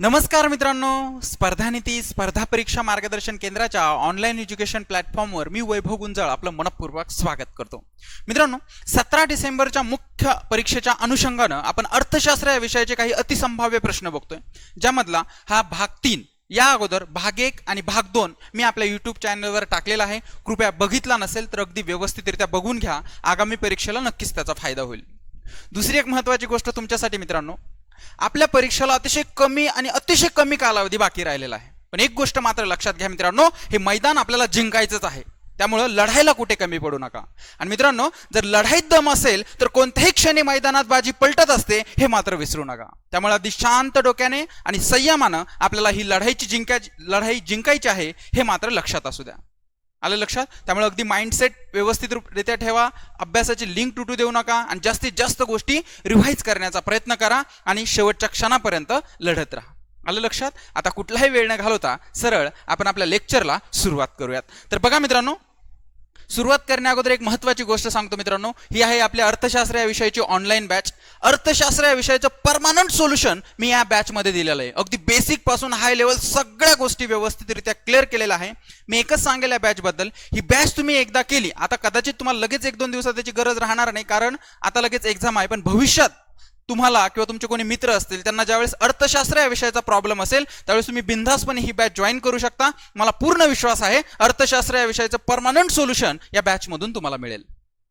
नमस्कार मित्रांनो, स्पर्धानिधी स्पर्धा परीक्षा मार्गदर्शन केंद्राच्या ऑनलाईन एज्युकेशन प्लॅटफॉर्मवर मी वैभव गुंजाळ आपलं मनपूर्वक स्वागत करतो. मित्रांनो, 17 डिसेंबरच्या मुख्य परीक्षेच्या अनुषंगानं आपण अर्थशास्त्र या विषयाचे काही अतिसंभाव्य प्रश्न बघतोय, ज्यामधला हा भाग 3 या अगोदर भाग 1 आणि भाग 2 मी आपल्या यूट्यूब चॅनलवर टाकलेला आहे. कृपया बघितला नसेल तर अगदी व्यवस्थितरित्या बघून घ्या, आगामी परीक्षेला नक्कीच त्याचा फायदा होईल. दुसरी एक महत्त्वाची गोष्ट तुमच्यासाठी मित्रांनो, आपल्या परीक्षेला अतिशय कमी कालावधी बाकी राहिलेला आहे. पण एक गोष्ट मात्र लक्षात घ्या मित्रांनो, हे मैदान आपल्याला जिंकायचंच आहे, त्यामुळे लढाईला कुठे कमी पडू नका. आणि मित्रांनो, जर लढाईत दम असेल तर कोणत्याही क्षणी मैदानात बाजी पलटत असते हे मात्र विसरू नका. त्यामुळे अगदी शांत डोक्याने आणि संयमानं आपल्याला ही लढाई जिंकायची आहे हे मात्र लक्षात असू द्या. आलं लक्षात? त्यामुळे अगदी माइंडसेट व्यवस्थितरित्या ठेवा, अभ्यासाची लिंक तुटू देऊ नका आणि जास्तीत जास्त गोष्टी रिव्हाइज करण्याचा प्रयत्न करा आणि शेवटच्या क्षणापर्यंत लढत राहा. आलं लक्षात? आता कुठलाही वेळ न घालवता सरळ आपण आपल्या लेक्चरला सुरुवात करूयात. तर बघा मित्रांनो, सुरुवात करण्या अगोदर एक महत्त्वाची गोष्ट सांगतो मित्रांनो, ही आहे आपल्या अर्थशास्त्र या विषयाची ऑनलाईन बॅच. अर्थशास्त्र या विषयाचं परमनंट सोल्युशन मी या बॅचमध्ये दिलेलं आहे. अगदी बेसिक पासून हाय लेवल सगळ्या गोष्टी व्यवस्थितरित्या क्लिअर केलेल्या आहे. मी एकच सांगेल या बॅचबद्दल, ही बॅच तुम्ही एकदा केली, आता कदाचित तुम्हाला लगेच 1-2 दिवसात त्याची गरज राहणार नाही, कारण आता लगेच एक्झाम आहे. पण भविष्यात तुम्हाला किंवा तुमचे कोणी मित्र असतील त्यांना ज्यावेळेस अर्थशास्त्र या विषयाचा प्रॉब्लेम असेल त्यावेळेस तुम्ही बिनधास्तपणे ही बॅच जॉईन करू शकता. मला पूर्ण विश्वास आहे अर्थशास्त्र या विषयाचं परमनंट सोल्युशन या बॅच मधून तुम्हाला मिळेल.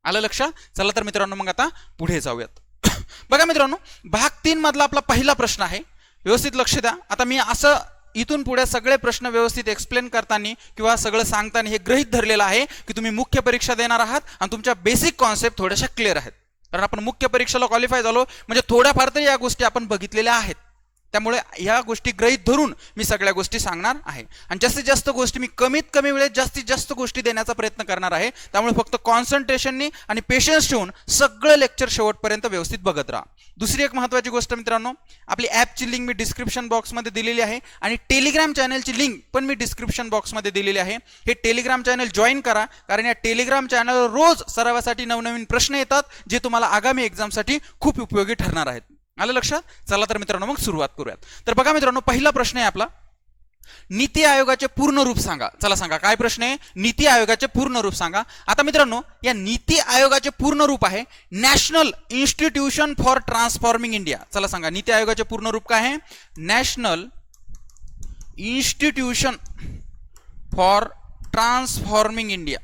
आलं लक्षात? चला तर मित्रांनो, मग आता पुढे जाऊयात. बघा मित्रांनो, भाग 3 मधला आपला पहिला प्रश्न आहे. व्यवस्थित लक्ष द्या. आता मी असं इथून पुढे सगळे प्रश्न व्यवस्थित एक्सप्लेन करताना किंवा सगळं सांगताना हे गृहीत धरलेलं आहे की तुम्ही मुख्य परीक्षा देणार आहात आणि तुमच्या बेसिक कॉन्सेप्ट थोड्याशा क्लिअर आहेत. कारण आपण मुख्य परीक्षेला क्वालिफाय झालो म्हणजे थोड्याफार तरी या गोष्टी आपण बघितलेल्या आहेत. त्यामुळे ह्या गोष्टी गृहीत धरून मी सगळ्या गोष्टी सांगणार आहे आणि जास्तीत जास्त गोष्टी मी कमीत कमी वेळेत जास्तीत जास्त गोष्टी देण्याचा प्रयत्न करणार आहे. त्यामुळे फक्त कॉन्सन्ट्रेशननी आणि पेशन्स ठेवून सगळं लेक्चर शेवटपर्यंत व्यवस्थित बघत राहा. दुसरी एक महत्त्वाची गोष्ट मित्रांनो, आपली ॲपची लिंक मी डिस्क्रिप्शन बॉक्समध्ये दिलेली आहे आणि टेलिग्राम चॅनलची लिंक पण मी डिस्क्रिप्शन बॉक्समध्ये दिलेली आहे. हे टेलिग्राम चॅनल जॉईन करा, कारण या टेलिग्राम चॅनलवर रोज सरावासाठी नवनवीन प्रश्न येतात जे तुम्हाला आगामी एक्झामसाठी खूप उपयोगी ठरणार आहेत. आलं लक्षात? चला तर मित्रांनो, मग सुरुवात करूयात. तर बघा मित्रांनो, पहिला प्रश्न आहे आपला, नीती आयोगाचे पूर्ण रूप सांगा. चला सांगा, काय प्रश्न आहे? नीती आयोगाचे पूर्ण रूप सांगा. आता मित्रांनो, या नीती आयोगाचे पूर्ण रूप आहे national institution for transforming India. चला सांगा, नीती आयोगाचे पूर्ण रूप काय आहे? National institution for transforming India.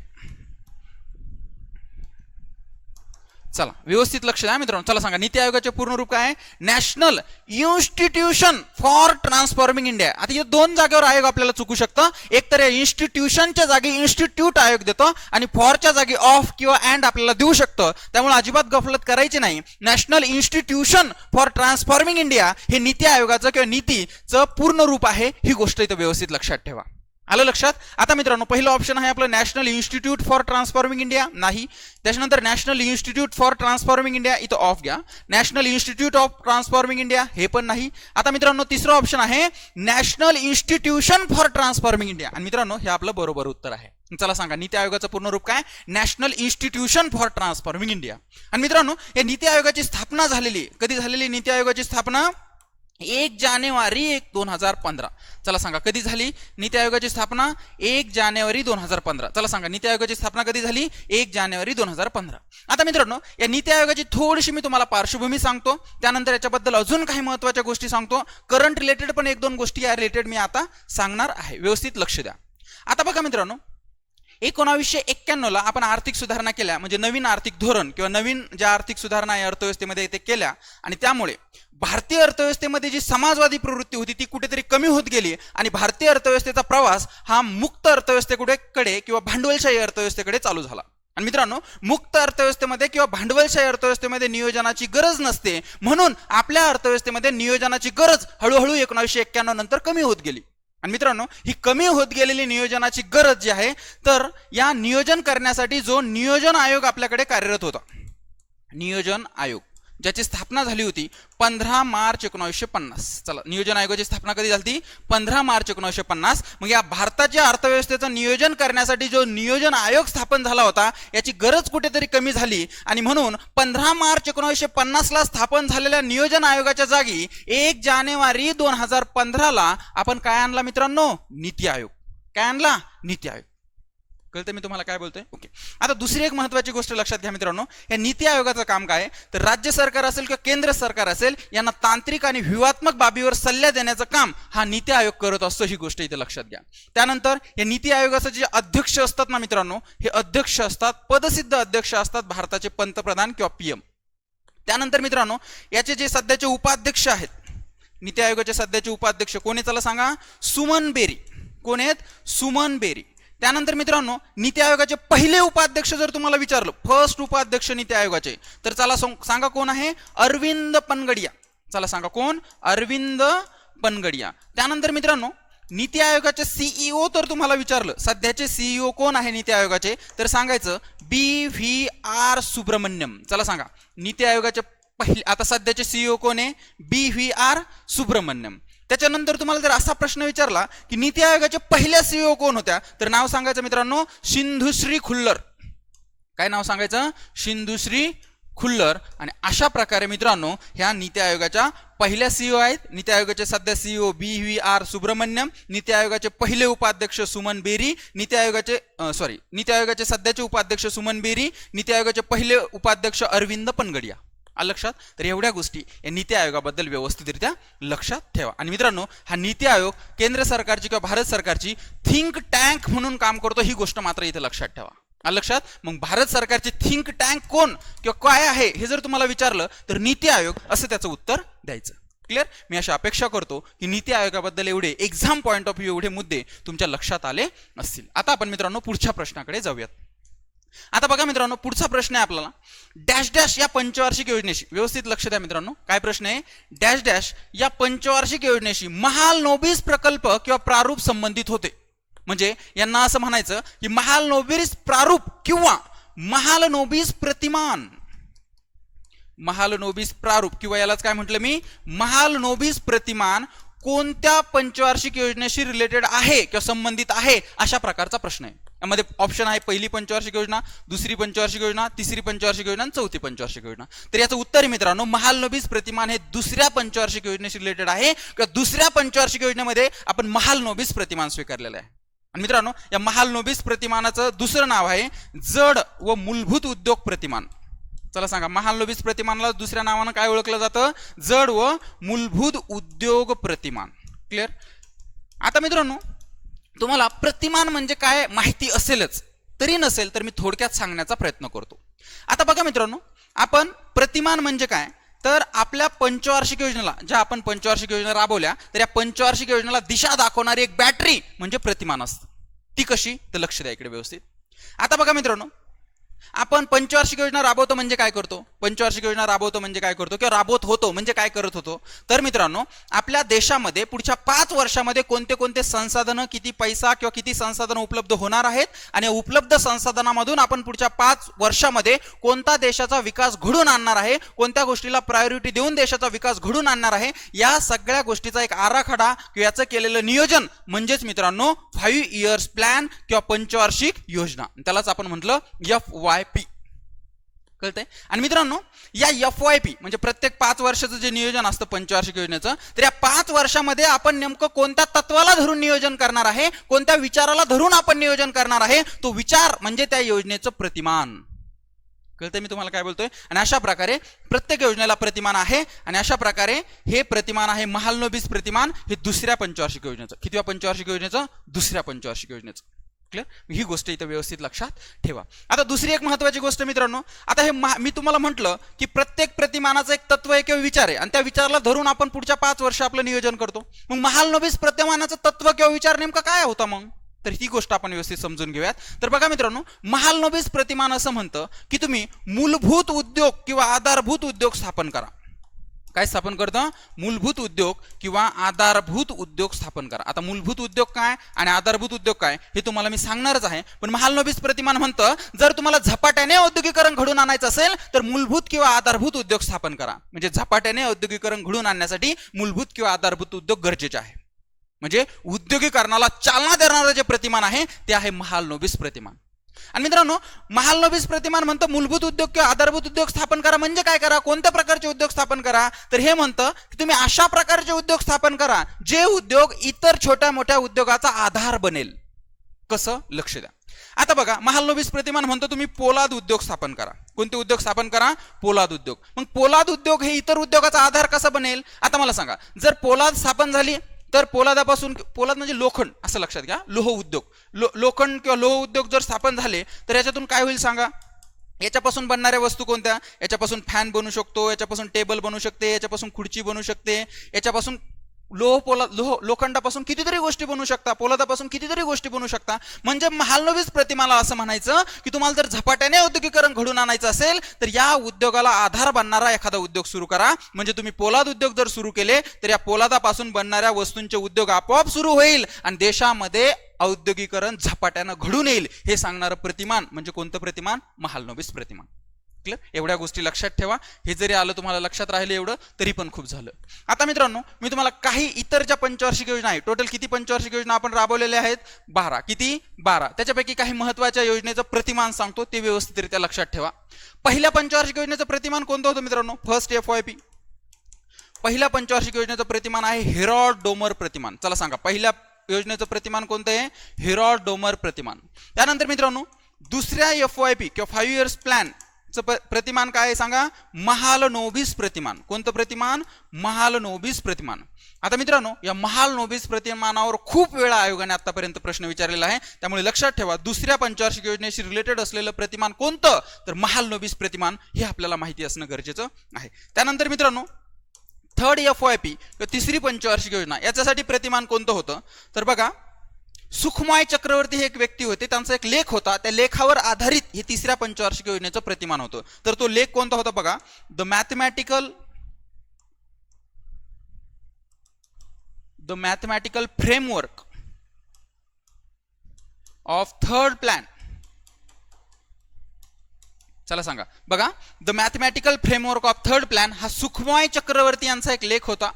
चला व्यवस्थित लक्ष द्या मित्रांनो. चला सांगा, नीती आयोगाचे पूर्ण रूप काय आहे? National institution for transforming India. आता या 2 जागेवर आयोग आपल्याला चुकू शकतं. एक तर या इन्स्टिट्यूशनच्या जागी इन्स्टिट्यूट आयोग देतो आणि फॉरच्या जागी ऑफ किंवा अँड आपल्याला देऊ शकतं. त्यामुळे अजिबात गफलत करायची नाही. National institution for transforming India हे नीती आयोगाचं किंवा नीतीचं पूर्ण रूप आहे. ही गोष्ट इथं व्यवस्थित लक्षात ठेवा. आलं लक्षात? आता मित्रांनो, पहिलं ऑप्शन आहे आपलं national institute for transforming India, नाही. त्याच्यानंतर national institute for transforming India, इथं ऑफ घ्या. National institute of transforming India, हे पण नाही. आता मित्रांनो, तिसरं ऑप्शन आहे national institution for transforming India. आणि मित्रांनो, हे आपलं बरोबर उत्तर आहे. चला सांगा, नीती आयोगाचं पूर्ण रूप काय? National institution for transforming India. आणि मित्रांनो, या नीती आयोगाची स्थापना झालेली, कधी झालेली नीती आयोगाची स्थापना? 1 जानेवारी 2015. चला सांगा, कधी झाली नीती आयोगाची स्थापना? 1 जानेवारी 2015. चला सांगा, नीती आयोगाची स्थापना कधी झाली? 1 जानेवारी 2015. आता मित्रांनो, या नीती आयोगाची थोडीशी मी तुम्हाला पार्श्वभूमी सांगतो, त्यानंतर याच्याबद्दल अजून काही महत्त्वाच्या गोष्टी सांगतो. करंट रिलेटेड पण 1-2 गोष्टी या रिलेटेड मी आता सांगणार आहे. व्यवस्थित लक्ष द्या. आता बघा मित्रांनो, 1991 ला आपण आर्थिक सुधारणा केल्या, म्हणजे नवीन आर्थिक धोरण किंवा नवीन ज्या आर्थिक सुधारणा या अर्थव्यवस्थेमध्ये ते केल्या आणि त्यामुळे भारतीय अर्थव्यवस्थेमध्ये जी समाजवादी प्रवृत्ती होती ती कुठेतरी कमी होत गेली आणि भारतीय अर्थव्यवस्थेचा प्रवास हा मुक्त अर्थव्यवस्थेकडे किंवा भांडवलशाही अर्थव्यवस्थेकडे चालू झाला. आणि मित्रांनो, मुक्त अर्थव्यवस्थेमध्ये किंवा भांडवलशाही अर्थव्यवस्थेमध्ये नियोजनाची गरज नसते, म्हणून आपल्या अर्थव्यवस्थेमध्ये नियोजनाची गरज हळूहळू 1991 नंतर कमी होत गेली. आणि मित्रांनो, ही कमी होत गेलेली नियोजनाची गरज जी आहे, तर या नियोजन करण्यासाठी जो नियोजन आयोग आपल्याकडे कार्यरत होता, नियोजन आयोग, ज्याची स्थापना झाली होती 15 मार्च 1950. चला, नियोजन आयोगाची स्थापना कधी झाली होती? 15 मार्च 1950. मग या भारताच्या अर्थव्यवस्थेचं नियोजन करण्यासाठी जो नियोजन आयोग स्थापन झाला होता याची गरज कुठेतरी कमी झाली आणि म्हणून 15 मार्च 1950 ला स्थापन झालेल्या नियोजन आयोगाच्या जागी 1 जानेवारी 2015 ला आपण काय आणला मित्रांनो? नीती आयोग. काय आणला? नीती आयोग. कळतं मी तुम्हाला काय बोलतोय? ओके. आता दुसरी एक महत्वाची गोष्ट लक्षात घ्या मित्रांनो, या नीती आयोगाचं काम काय? तर राज्य सरकार असेल किंवा केंद्र सरकार असेल यांना तांत्रिक आणि व्यूहात्मक बाबीवर सल्ला देण्याचं काम हा नीती आयोग करत असतो, ही गोष्ट इथे लक्षात घ्या. त्यानंतर या नीती आयोगाचे जे अध्यक्ष असतात ना मित्रांनो, हे अध्यक्ष असतात, पदसिद्ध अध्यक्ष असतात भारताचे पंतप्रधान किंवा पीएम. त्यानंतर मित्रांनो याचे जे सध्याचे उपाध्यक्ष आहेत, नीती आयोगाचे सध्याचे उपाध्यक्ष कोण आहेत? चला सांगा. सुमन बेरी. कोण आहेत? सुमन बेरी. त्यानंतर मित्रांनो नीती आयोगाचे पहिले उपाध्यक्ष जर तुम्हाला विचारलं, फर्स्ट उपाध्यक्ष नीती आयोगाचे, तर चला सांगा कोण आहे? अरविंद पनगडिया. चला सांगा कोण? अरविंद पनगडिया. त्यानंतर मित्रांनो नीती आयोगाचे सीईओ तर तुम्हाला विचारलं, सध्याचे सीईओ कोण आहे नीती आयोगाचे, तर सांगायचं BVR सुब्रमण्यम. चला सांगा नीती आयोगाचे पहिले आता सध्याचे सीईओ कोण आहे? BVR सुब्रमण्यम. त्याच्यानंतर तुम्हाला जर असा प्रश्न विचारला की नीती आयोगाच्या पहिल्या सीईओ कोण होत्या, तर नाव सांगायचं मित्रांनो सिंधुश्री खुल्लर. काय नाव सांगायचं? सिंधुश्री खुल्लर. आणि अशा प्रकारे मित्रांनो ह्या नीती आयोगाच्या पहिल्या सीईओ आहेत. नीती आयोगाचे सध्या सीईओ BVR सुब्रमण्यम, नीती आयोगाचे पहिले उपाध्यक्ष सुमन बेरी, नीती आयोगाचे सध्याचे उपाध्यक्ष सुमन बेरी, नीती आयोगाचे पहिले उपाध्यक्ष अरविंद पनगडिया. लक्षात. तर एवढ्या गोष्टी या नीती आयोगाबद्दल व्यवस्थितरित्या लक्षात ठेवा. आणि मित्रांनो हा नीती आयोग केंद्र सरकारची किंवा भारत सरकारची थिंक टँक म्हणून काम करतो, ही गोष्ट मात्र इथे लक्षात ठेवा. लक्षात. मग भारत सरकारची थिंक टँक कोण किंवा काय आहे हे जर तुम्हाला विचारलं तर नीती आयोग असं त्याचं उत्तर द्यायचं. क्लिअर. मी अशी अपेक्षा करतो की नीती आयोगाबद्दल एवढे एक्झाम पॉईंट ऑफ व्ह्यू एवढे मुद्दे तुमच्या लक्षात आले असतील. आता आपण मित्रांनो पुढच्या प्रश्नाकडे जाऊयात. आता बघा मित्रांनो पुढचा प्रश्न आहे आपल्याला डॅश डॅश या पंचवार्षिक योजनेशी. व्यवस्थित लक्ष द्या मित्रांनो. काय प्रश्न आहे? डॅश डॅश या पंचवार्षिक योजनेशी महालनोबिस प्रकल्प किंवा प्रारूप संबंधित होते. म्हणजे यांना असं म्हणायचं की महालनोबिस प्रारूप किंवा महालनोबिस प्रतिमान. महालनोबिस प्रारूप किंवा यालाच काय म्हटलं मी? महालनोबिस प्रतिमान कोणत्या पंचवार्षिक योजनेशी रिलेटेड आहे किंवा संबंधित आहे, अशा प्रकारचा प्रश्न आहे. यामध्ये ऑप्शन आहे पहिली पंचवार्षिक योजना, दुसरी पंचवार्षिक योजना, तिसरी पंचवार्षिक योजना आणि चौथी पंचवार्षिक योजना. तर याचं उत्तर आहे मित्रांनो महालनोबिस प्रतिमान हे दुसऱ्या पंचवार्षिक योजनेशी रिलेटेड आहे किंवा दुसऱ्या पंचवार्षिक योजनेमध्ये आपण महालनोबिस प्रतिमान स्वीकारलेलं आहे. आणि मित्रांनो या महालनोबिस प्रतिमानाचं दुसरं नाव आहे जड व मूलभूत उद्योग प्रतिमान. चला सांगा महालनोबिस प्रतिमानाला दुसऱ्या नावानं काय ओळखलं जातं? जड व मूलभूत उद्योग प्रतिमान. क्लिअर. आता मित्रांनो तुम्हाला प्रतिमान म्हणजे काय माहिती असेलच, तरी नसेल तर मी थोडक्यात सांगण्याचा प्रयत्न करतो. आता बघा मित्रांनो आपण प्रतिमान म्हणजे काय, तर आपल्या पंचवार्षिक योजनेला ज्या आपण पंचवार्षिक योजना राबवल्या तर या पंचवार्षिक योजनेला दिशा दाखवणारी एक बॅटरी म्हणजे प्रतिमान असतं. ती कशी? तर लक्ष द्या इकडे व्यवस्थित. आता बघा मित्रांनो आपण पंचवार्षिक योजना राबवतो म्हणजे काय करतो? पंचवार्षिक योजना राबवतो म्हणजे काय करतो किंवा राबवत होतो म्हणजे काय करत होतो? तर मित्रांनो आपल्या देशामध्ये पुढच्या 5 वर्षामध्ये कोणते कोणते संसाधनं, किती पैसा किंवा किती संसाधनं उपलब्ध होणार आहेत आणि उपलब्ध संसाधनामधून आपण पुढच्या 5 वर्षामध्ये कोणता देशाचा विकास घडून आणणार आहे, कोणत्या गोष्टीला प्रायोरिटी देऊन देशाचा विकास घडून आणणार आहे, या सगळ्या गोष्टीचा एक आराखडा किंवा याचं केलेलं नियोजन म्हणजेच मित्रांनो 5 इयर्स प्लॅन किंवा पंचवार्षिक योजना. त्यालाच आपण म्हटलं FYP. कळतंय. आणि मित्रांनो या FYP म्हणजे प्रत्येक 5 वर्षाचं जे नियोजन असतं पंचवार्षिक योजनेचं, तर या 5 वर्षामध्ये आपण नेमकं कोणत्या तत्वाला धरून नियोजन करणार आहे, कोणत्या विचाराला धरून आपण नियोजन करणार आहे, तो विचार म्हणजे त्या योजनेचं प्रतिमान. कळतंय मी तुम्हाला काय बोलतोय? आणि अशा प्रकारे प्रत्येक योजनेला प्रतिमान आहे आणि अशा प्रकारे हे प्रतिमान आहे महालनोबिस प्रतिमान हे दुसऱ्या पंचवार्षिक योजनेचं. कितव्या पंचवार्षिक योजनेचं? दुसऱ्या पंचवार्षिक योजनेचं. ही गोष्ट इथं व्यवस्थित लक्षात ठेवा. आता दुसरी एक महत्वाची गोष्ट मित्रांनो, आता हे मी तुम्हाला म्हटलं की प्रत्येक प्रतिमानाचं एक तत्व आहे किंवा विचार आहे आणि त्या विचाराला धरून आपण पुढच्या 5 वर्ष आपलं नियोजन करतो. मग महालनोबिस प्रतिमानाचं तत्व किंवा विचार नेमका काय होता मग? तर ही गोष्ट आपण व्यवस्थित समजून घेऊयात. तर बघा मित्रांनो महालनोबिस प्रतिमान असं म्हणतं की तुम्ही मूलभूत उद्योग किंवा आधारभूत उद्योग स्थापन करा. काय स्थापन करतं? मूलभूत उद्योग किंवा आधारभूत उद्योग स्थापन करा. आता मूलभूत उद्योग काय आणि आधारभूत उद्योग काय हे तुम्हाला मी सांगणारच आहे, पण महालनोबिस प्रतिमान म्हणतं जर तुम्हाला झपाट्याने औद्योगिकरण घडून आणायचं असेल तर मूलभूत किंवा आधारभूत उद्योग स्थापन करा. म्हणजे झपाट्याने औद्योगिकरण घडून आणण्यासाठी मूलभूत किंवा आधारभूत उद्योग गरजेचे आहे. म्हणजे उद्योगीकरणाला चालना देणारं जे प्रतिमान आहे ते आहे महालनोबिस प्रतिमान. आणि मित्रांनो, महालनोबिस प्रतिमान म्हणतं मूलभूत उद्योग किंवा आधारभूत उद्योग स्थापन करा. म्हणजे काय करा? कोणत्या प्रकारचे उद्योग स्थापन करा? तर हे म्हणतं की तुम्ही अशा प्रकारचे उद्योग स्थापन करा जे उद्योग इतर छोट्या मोठ्या उद्योगाचा आधार बनेल. कसं? लक्ष द्या. आता बघा, महालनोबिस प्रतिमान म्हणतो तुम्ही पोलाद उद्योग स्थापन करा. कोणते उद्योग स्थापन करा? पोलाद उद्योग. मग पोलाद उद्योग हे इतर उद्योगाचा आधार कसा बनेल? आता मला सांगा, जर पोलाद स्थापन झाली तर पोलादापासून, पोलाद म्हणजे लोखंड असं लक्षात घ्या, लोह उद्योग, लोखंड किंवा लोह उद्योग जर स्थापन झाले तर याच्यातून काय होईल सांगा? याच्यापासून बनणाऱ्या वस्तू कोणत्या? याच्यापासून फॅन बनू शकतो, याच्यापासून टेबल बनू शकते, याच्यापासून खुर्ची बनू शकते, याच्यापासून लोखंडापासून कितीतरी गोष्टी बनू शकता, पोलादापासून कितीतरी गोष्टी बनू शकता. म्हणजे महालनोबिस प्रतिमाला असं म्हणायचं की तुम्हाला जर झपाट्याने औद्योगिकरण घडून आणायचं असेल तर या उद्योगाला आधार बनणारा एखादा उद्योग सुरू करा. म्हणजे तुम्ही पोलाद उद्योग जर सुरू केले तर या पोलादापासून बनणाऱ्या वस्तूंचे उद्योग आपोआप सुरू होईल आणि देशामध्ये औद्योगिकरण झपाट्यानं घडून येईल. हे सांगणारं प्रतिमान म्हणजे कोणतं प्रतिमान? महालनोबिस प्रतिमान. एवढ्या गोष्टी लक्षात ठेवा. हे जरी आलं तुम्हाला लक्षात राहिलं एवढं तरी पण खूप झालं. आता मित्रांनो, मी तुम्हाला काही इतर ज्या पंचवार्षिक योजना आहे, टोटल किती पंचवार्षिक योजना आपण राबवलेल्या आहेत? 12. किती? 12. त्याच्यापैकी काही महत्वाच्या योजनेचं प्रतिमान सांगतो, ते व्यवस्थितरित्या लक्षात ठेवा. पहिल्या पंचवार्षिक योजनेचं प्रतिमान कोणतं होतं मित्रांनो? First FYP. पहिल्या पंचवार्षिक योजनेचं प्रतिमान आहे हेरॉल्ड डोमर प्रतिमान. चला सांगा, पहिल्या योजनेचं प्रतिमान कोणतं आहे? हेरॉल्ड डोमर प्रतिमान. त्यानंतर मित्रांनो, दुसऱ्या FYP किंवा 5 इयर्स प्लॅन प्रतिमान काय आहे सांगा? महालनोबिस प्रतिमान. कोणतं प्रतिमान? महालनोबिस प्रतिमान. आता मित्रांनो, या महालनोबिस प्रतिमानावर खूप वेळा आयोगाने आतापर्यंत प्रश्न विचारलेला आहे, त्यामुळे लक्षात ठेवा दुसऱ्या पंचवार्षिक योजनेशी रिलेटेड असलेलं प्रतिमान कोणतं? तर महालनोबिस प्रतिमान. हे आपल्याला माहिती असणं गरजेचं आहे. त्यानंतर मित्रांनो, थर्ड FYP किंवा तिसरी पंचवार्षिक योजना, याच्यासाठी प्रतिमान कोणतं होतं? तर बघा, सुखमाय चक्रवर्ती हे एक व्यक्ती होते, त्यांचा एक लेख होता, त्या लेखावर आधारित हे तिसऱ्या पंचवार्षिक योजनेचं प्रतिमान होतं. तर तो लेख कोणता होता बघा? The mathematical framework of third plan. चला सांगा, बघा, the mathematical framework of third plan हा सुखमॉय चक्रवर्ती यांचा एक लेख होता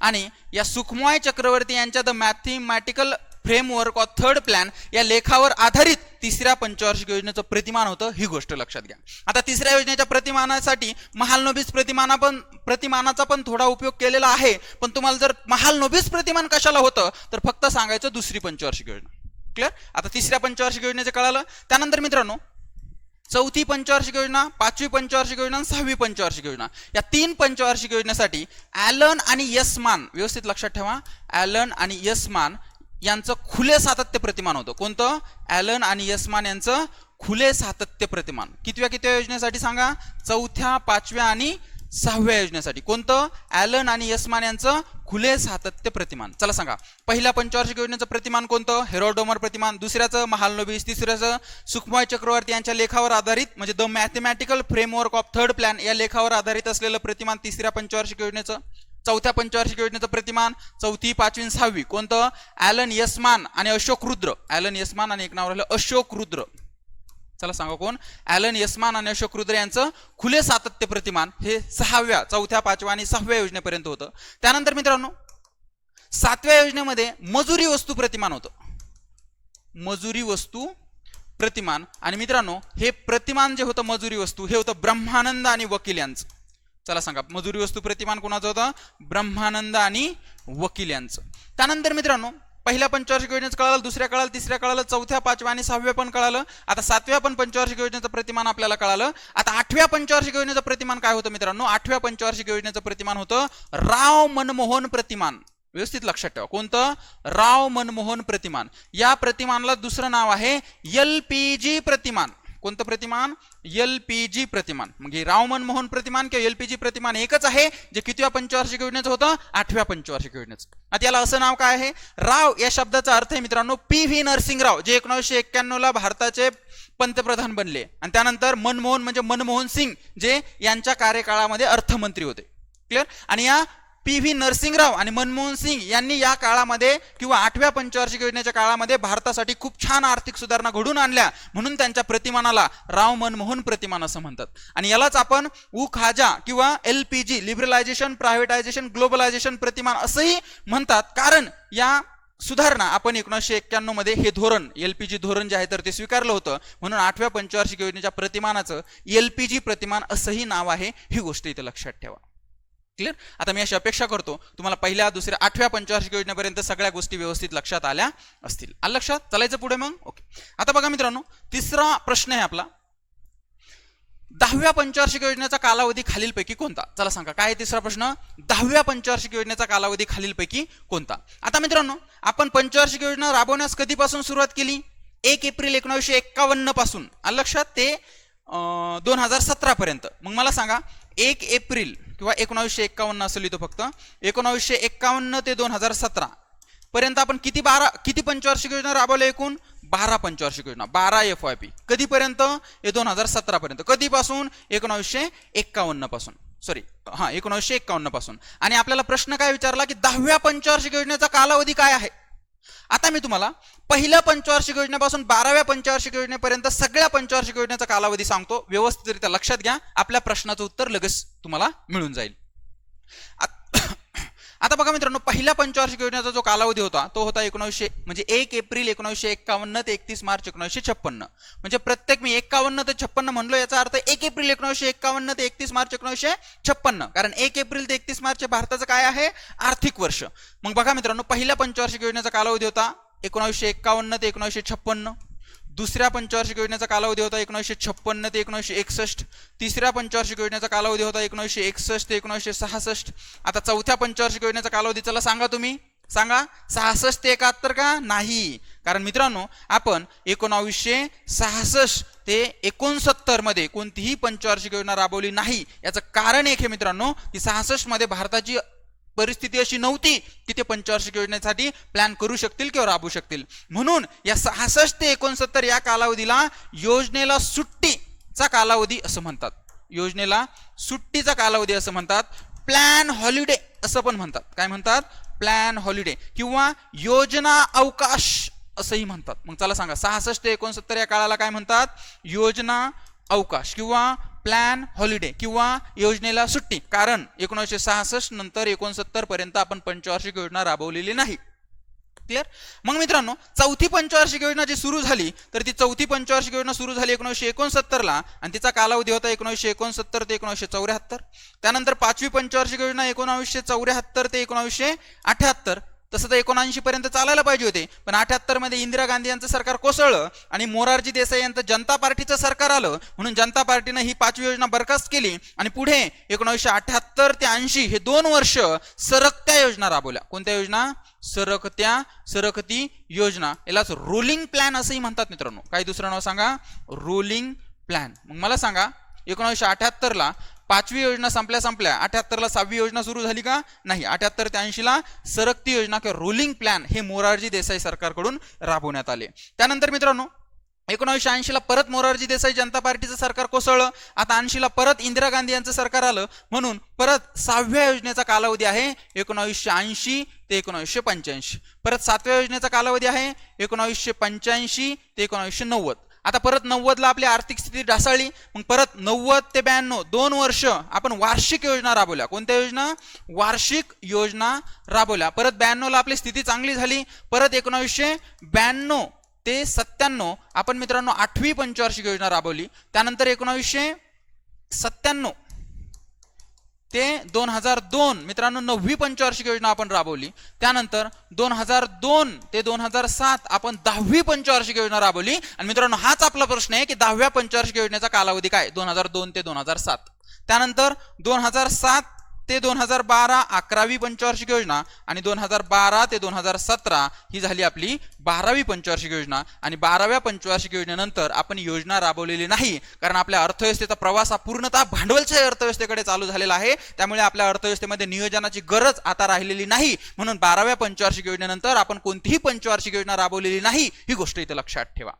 आणि या सुखमॉय चक्रवर्ती यांच्या the mathematical framework of third plan या लेखावर आधारित तिसऱ्या पंचवार्षिक योजनेचं प्रतिमान होतं. ही गोष्ट लक्षात घ्या. आता तिसऱ्या योजनेच्या प्रतिमानासाठी महालनोबिस प्रतिमानाचा पण थोडा उपयोग केलेला आहे, पण तुम्हाला जर महालनोबिस प्रतिमान कशाला होतं तर फक्त सांगायचं दुसरी पंचवार्षिक योजना. क्लिअर? आता तिसऱ्या पंचवार्षिक योजनेचं कळालं. त्यानंतर मित्रांनो, चौथी पंचवार्षिक योजना, पाचवी पंचवार्षिक योजना, सहावी पंचवार्षिक योजना, या 3 पंचवार्षिक योजनेसाठी ॲलन आणि यशमान, व्यवस्थित लक्षात ठेवा, ॲलन आणि यशमान यांचं खुले सातत्य प्रतिमान होतं. कोणतं? ॲलन आणि यशमान यांचं खुले सातत्य प्रतिमान. कितव्या योजनेसाठी सांगा? चौथ्या, पाचव्या आणि 6व्या योजनेसाठी. कोणतं? ॲलन आणि यशमान यांचं खुले सातत्य प्रतिमान. चला सांगा, पहिल्या पंचवार्षिक योजनेचं प्रतिमान कोणतं? हेरॉल्ड डोमर प्रतिमान. दुसऱ्याचं महालनोबिस. तिसऱ्याचं सुखमॉय चक्रवर्ती यांच्या लेखावर आधारित म्हणजे the mathematical framework of third plan या लेखावर आधारित असलेलं प्रतिमान तिसऱ्या पंचवार्षिक योजनेचं. चौथ्या पंचवार्षिक योजनेचं प्रतिमान चौथी, पाचवी आणि 6वी. कोणतं? ॲलन यशमान आणि अशोक रुद्र. ॲलन यशमान आणि एक नाव राहिलं अशोक रुद्र. चला सांगा कोण? ॲलन यशमान आणि अशोक रुद्र यांचं खुले सातत्य प्रतिमान हे 6व्या, चौथ्या, पाचव्या आणि 6व्या योजनेपर्यंत होतं. त्यानंतर मित्रांनो, 7व्या योजनेमध्ये मजुरी वस्तू प्रतिमान होतं. मजुरी वस्तू प्रतिमान. आणि मित्रांनो, हे प्रतिमान जे होतं मजुरी वस्तू हे होतं ब्रह्मानंद आणि वकील यांचं. चला सांगा, मजुरी वस्तू प्रतिमान कोणाचं होतं? ब्रह्मानंद आणि वकील यांचं. त्यानंतर मित्रांनो, पहिल्या पंचवार्षिक योजनेचं कळालं, दुसऱ्या कळालं, तिसऱ्या कळालं, चौथ्या, पाचव्या आणि 6व्या पण कळालं. आता 7व्या पण पंचवार्षिक योजनेचं प्रतिमान आपल्याला कळालं. आता 8व्या पंचवार्षिक योजनेचं प्रतिमान काय होतं मित्रांनो? 8व्या पंचवार्षिक योजनेचं प्रतिमान होतं राव मनमोहन प्रतिमान. व्यवस्थित लक्षात ठेवा, कोणतं? राव मनमोहन प्रतिमान. या प्रतिमानाला दुसरं नाव आहे LPG प्रतिमान. कोणतं प्रतिमान? LPG प्रतिमान. मग हे राव मनमोहन प्रतिमान किंवा LPG प्रतिमान एकच आहे, जे कितव्या पंचवार्षिक योजनेचं होतं? 8व्या पंचवार्षिक योजनेचं. आता याला असं नाव काय आहे? राव या शब्दाचा अर्थ आहे मित्रांनो PV नरसिंगराव, जे 1991 ला भारताचे पंतप्रधान बनले. आणि त्यानंतर मनमोहन म्हणजे मनमोहन सिंग, जे यांच्या कार्यकाळामध्ये अर्थमंत्री होते. क्लिअर. आणि या PV नरसिंगराव आणि मनमोहन सिंग यांनी या काळामध्ये किंवा 8व्या पंचवार्षिक योजनेच्या काळामध्ये भारतासाठी खूप छान आर्थिक सुधारणा घडून आणल्या, म्हणून त्यांच्या प्रतिमानाला राव मनमोहन प्रतिमान असं म्हणतात. आणि यालाच आपण UKHAJA किंवा LPG लिबरलायझेशन, प्रायव्हेटायझेशन, ग्लोबलायझेशन प्रतिमान असंही म्हणतात. कारण या सुधारणा आपण 1991 मध्ये हे धोरण LPG धोरण जे आहे तर ते स्वीकारलं होतं, म्हणून 8व्या पंचवार्षिक योजनेच्या प्रतिमानाचं LPG प्रतिमान असंही नाव आहे. ही गोष्ट इथे लक्षात ठेवा. क्लिअर. आता मी अशी अपेक्षा करतो तुम्हाला पहिल्या, दुसऱ्या, 8व्या पंचवार्षिक योजनेपर्यंत सगळ्या गोष्टी व्यवस्थित लक्षात आल्या असतील. आलं लक्षात? चालायचं पुढे मग. ओके. आता बघा मित्रांनो, तिसरा प्रश्न आहे आपला, 10व्या पंचवार्षिक योजनेचा कालावधी खालीलपैकी कोणता? चला सांगा काय आहे तिसरा प्रश्न. 10व्या पंचवार्षिक योजनेचा कालावधी खालीलपैकी कोणता? आता मित्रांनो, आपण पंचवार्षिक योजना राबवण्यास कधीपासून सुरुवात केली? 1 एप्रिल 1951 पासून. आलं लक्षात? ते 2017 पर्यंत. मग मला सांगा 1 एप्रिल किंवा 1951 असं लिहितो फक्त, 1951 ते 2017 पर्यंत आपण किती पंचवार्षिक योजना राबवल्या? एकूण 12 पंचवार्षिक योजना, 12 FYP. कधीपर्यंत? 2017 पर्यंत. कधीपासून? 1951 पासून. सॉरी, 1951 पासून. आणि आपल्याला प्रश्न काय विचारला की 10व्या पंचवार्षिक योजनेचा कालावधी काय आहे? आता मी तुम्हाला पहिल्या पंचवार्षिक योजनेपासून 12व्या पंचवार्षिक योजनेपर्यंत सगळ्या पंचवार्षिक योजनेचा कालावधी सांगतो. व्यवस्थितरित्या लक्षात घ्या, आपल्या प्रश्नाचं उत्तर लगेच तुम्हाला मिळून जाईल. आता बघा मित्रांनो, पहिल्या पंचवार्षिक योजनेचा जो कालावधी होता तो होता 1 एप्रिल 1951 ते 31 मार्च 1956. म्हणजे प्रत्येक, मी 51 ते 56 म्हणलो, याचा अर्थ 1 एप्रिल 1951 ते 31 मार्च 1956. कारण 1 एप्रिल ते 31 मार्च भारताचं काय आहे? आर्थिक वर्ष. मग बघा मित्रांनो, पहिल्या पंचवार्षिक योजनेचा कालावधी होता 1951 ते 1956. दुसऱ्या पंचवार्षिक योजनेचा कालावधी होता 1956 ते 1961. तिसऱ्या पंचवार्षिक योजनेचा कालावधी होता 1961 ते 1966. आता चौथ्या पंचवार्षिक योजनेचा कालावधी चला सांगा, तुम्ही सांगा. 66 ते 71 का? नाही. कारण मित्रांनो, आपण 1966 ते 69 मध्ये कोणतीही पंचवार्षिक योजना राबवली नाही. याचं कारण एक आहे मित्रांनो, की 66 मध्ये भारताची परिस्थिती अशी नव्हती की ते पंचवार्षिक योजनेसाठी प्लॅन करू शकतील किंवा राबवू शकतील. म्हणून या 66 ते 69 या कालावधीला योजनेला सुट्टीचा कालावधी असं म्हणतात. योजनेला सुट्टीचा कालावधी असं म्हणतात. प्लॅन हॉलिडे असं पण म्हणतात. काय म्हणतात? प्लॅन हॉलिडे किंवा योजना अवकाश असंही म्हणतात. मग चला सांगा, 66 ते 69 या काळाला काय म्हणतात? योजना अवकाश किंवा प्लॅन हॉलिडे किंवा योजनेला सुट्टी. कारण 1966 नंतर 69 पर्यंत आपण पंचवार्षिक योजना राबवलेली नाही. क्लिअर. मग मित्रांनो, चौथी पंचवार्षिक योजना जी सुरू झाली, तर ती चौथी पंचवार्षिक योजना सुरू झाली 1969 ला आणि तिचा कालावधी होता 1969 ते 1974. त्यानंतर पाचवी पंचवार्षिक योजना 1974 ते 1978. तसं तर 79 पर्यंत चालायला पाहिजे होते, पण 78 मध्ये इंदिरा गांधी यांचं सरकार कोसळलं आणि मोरारजी देसाई यांचं जनता पार्टीचं सरकार आलं. म्हणून जनता पार्टीनं ही पाचवी योजना बरखास्त केली आणि पुढे 1978 ते 80 हे 2 वर्ष सरकत्या योजना राबवल्या. कोणत्या योजना? सरकती योजना. यालाच रोलिंग प्लॅन असंही म्हणतात मित्रांनो. काय दुसरं नाव सांगा? Rolling plan. मग मला सांगा, 1978 ला पाचवी योजना संपल्या 78 ला 6वी योजना सुरू झाली का? नाही. 78 ते 80 ला सरकती योजना किंवा रोलिंग प्लॅन हे मोरारजी देसाई सरकारकडून राबवण्यात आले. त्यानंतर मित्रांनो, 1980 ला परत मोरारजी देसाई जनता पार्टीचं सरकार कोसळलं. आता 80 ला परत इंदिरा गांधी यांचं सरकार आलं. म्हणून परत 6व्या योजनेचा कालावधी आहे 1980 ते 1985. परत 7व्या योजनेचा कालावधी आहे 1985 ते 1990. आता परत 90 ला आपली आर्थिक स्थिती ढासळली. मग परत 90 ते 92 2 वर्ष आपण वार्षिक योजना राबवल्या. कोणत्या योजना? वार्षिक योजना राबवल्या. परत 92 ला आपली स्थिती चांगली झाली. परत 1992 ते 97 आपण मित्रांनो 8वी पंचवार्षिक योजना राबवली. त्यानंतर 1997 ते 2002 मित्रांनो 9वी पंचवार्षिक योजना आपण राबवली. त्यानंतर 2002 ते 2007 आपण 10वी पंचवार्षिक योजना राबवली. आणि मित्रांनो, हाच आपला प्रश्न आहे की 10व्या पंचवार्षिक योजनेचा कालावधी काय? 2002 ते 2007. त्यानंतर 2007 ते 2012 11वी पंचवार्षिक योजना आणि 2012 ते 2017 ही झाली आपली 12वी पंचवार्षिक योजना. आणि 12व्या पंचवार्षिक योजनेनंतर आपण योजना राबवलेली नाही, कारण आपल्या अर्थव्यवस्थेचा प्रवास हा पूर्णतः भांडवलशाही अर्थव्यवस्थेकडे चालू झालेला आहे. त्यामुळे आपल्या अर्थव्यवस्थेमध्ये नियोजनाची गरज आता राहिलेली नाही. म्हणून 12व्या पंचवार्षिक योजनेनंतर आपण कोणतीही पंचवार्षिक योजना राबवलेली नाही. ही गोष्ट इथे लक्षात ठेवा.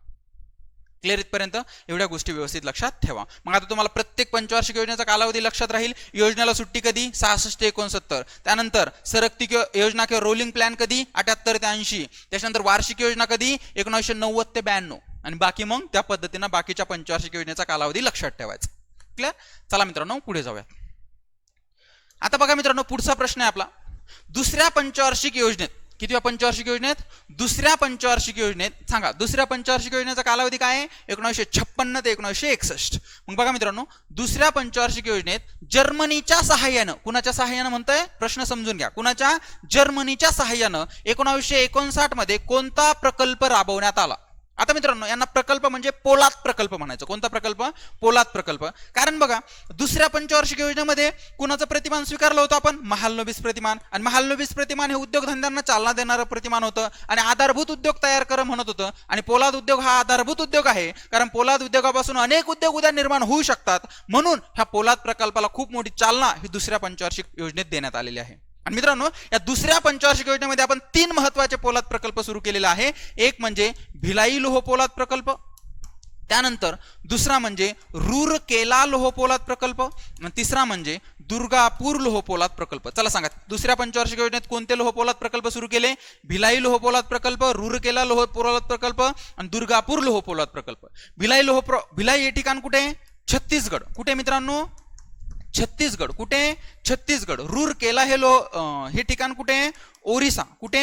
क्लिअर इथपर्यंत? एवढ्या गोष्टी व्यवस्थित लक्षात ठेवा. मग आता तुम्हाला प्रत्येक पंचवार्षिक योजनेचा कालावधी लक्षात राहील. योजनेला सुट्टी कधी? 66 ते 69. त्यानंतर सरकती योजना किंवा रोलिंग प्लॅन कधी? 78 ते 80. त्याच्यानंतर वार्षिक योजना कधी? 1990 ते 92. आणि बाकी मग त्या पद्धतीनं बाकीच्या पंचवार्षिक योजनेचा कालावधी लक्षात ठेवायचा. क्लिअर? चला मित्रांनो पुढे जाऊया. आता बघा मित्रांनो, पुढचा प्रश्न आहे आपला. दुसऱ्या पंचवार्षिक योजनेत, कितव्या पंचवार्षिक योजनेत? दुसऱ्या पंचवार्षिक योजनेत. सांगा, दुसऱ्या पंचवार्षिक योजनेचा कालावधी काय आहे? 1956 ते 1961. मग बघा मित्रांनो, दुसऱ्या पंचवार्षिक योजनेत जर्मनीच्या सहाय्यानं, कुणाच्या सहाय्यानं म्हणतोय? प्रश्न समजून घ्या. कुणाच्या? जर्मनीच्या सहाय्यानं 1959 मध्ये कोणता प्रकल्प राबवण्यात आला? आता मित्रांनो, यांना प्रकल्प म्हणजे पोलाद प्रकल्प म्हणायचं. कोणता प्रकल्प? पोलाद प्रकल्प. कारण बघा, दुसऱ्या पंचवार्षिक योजनेमध्ये कुणाचं प्रतिमान स्वीकारलं होतं आपण? महालनोबिस प्रतिमान. आणि महालनोबिस प्रतिमान हे उद्योगधंद्यांना चालना देणारं प्रतिमान होतं आणि आधारभूत उद्योग तयार कर म्हणत होतं. आणि पोलाद उद्योग हा आधारभूत उद्योग आहे, कारण पोलाद उद्योगापासून अनेक उद्योग उद्या निर्माण होऊ शकतात. म्हणून ह्या पोलाद प्रकल्पाला खूप मोठी चालना ही दुसऱ्या पंचवार्षिक योजनेत देण्यात आलेली आहे. आणि मित्रांनो, या दुसऱ्या पंचवार्षिक योजनेमध्ये आपण 3 महत्वाचे पोलाद प्रकल्प सुरू केलेले आहे. एक म्हणजे भिलाई लोह पोलाद प्रकल्प, त्यानंतर दुसरा म्हणजे रूरकेला लोह पोलाद प्रकल्प, आणि तिसरा म्हणजे दुर्गापूर लोह पोलाद प्रकल्प. चला सांगा, दुसऱ्या पंचवार्षिक योजनेत कोणते लोह पोलाद प्रकल्प सुरू केले? भिलाई लोह पोलाद प्रकल्प, रूरकेला लोह पोलाद प्रकल्प आणि दुर्गापूर लोह पोलाद प्रकल्प. भिलाई हे ठिकाण कुठे? छत्तीसगड. कुठे मित्रांनो? छत्तीसगड. कुठे? छत्तीसगड. रूरकेला हे ठिकाण कुठे? ओरिसा. कुठे?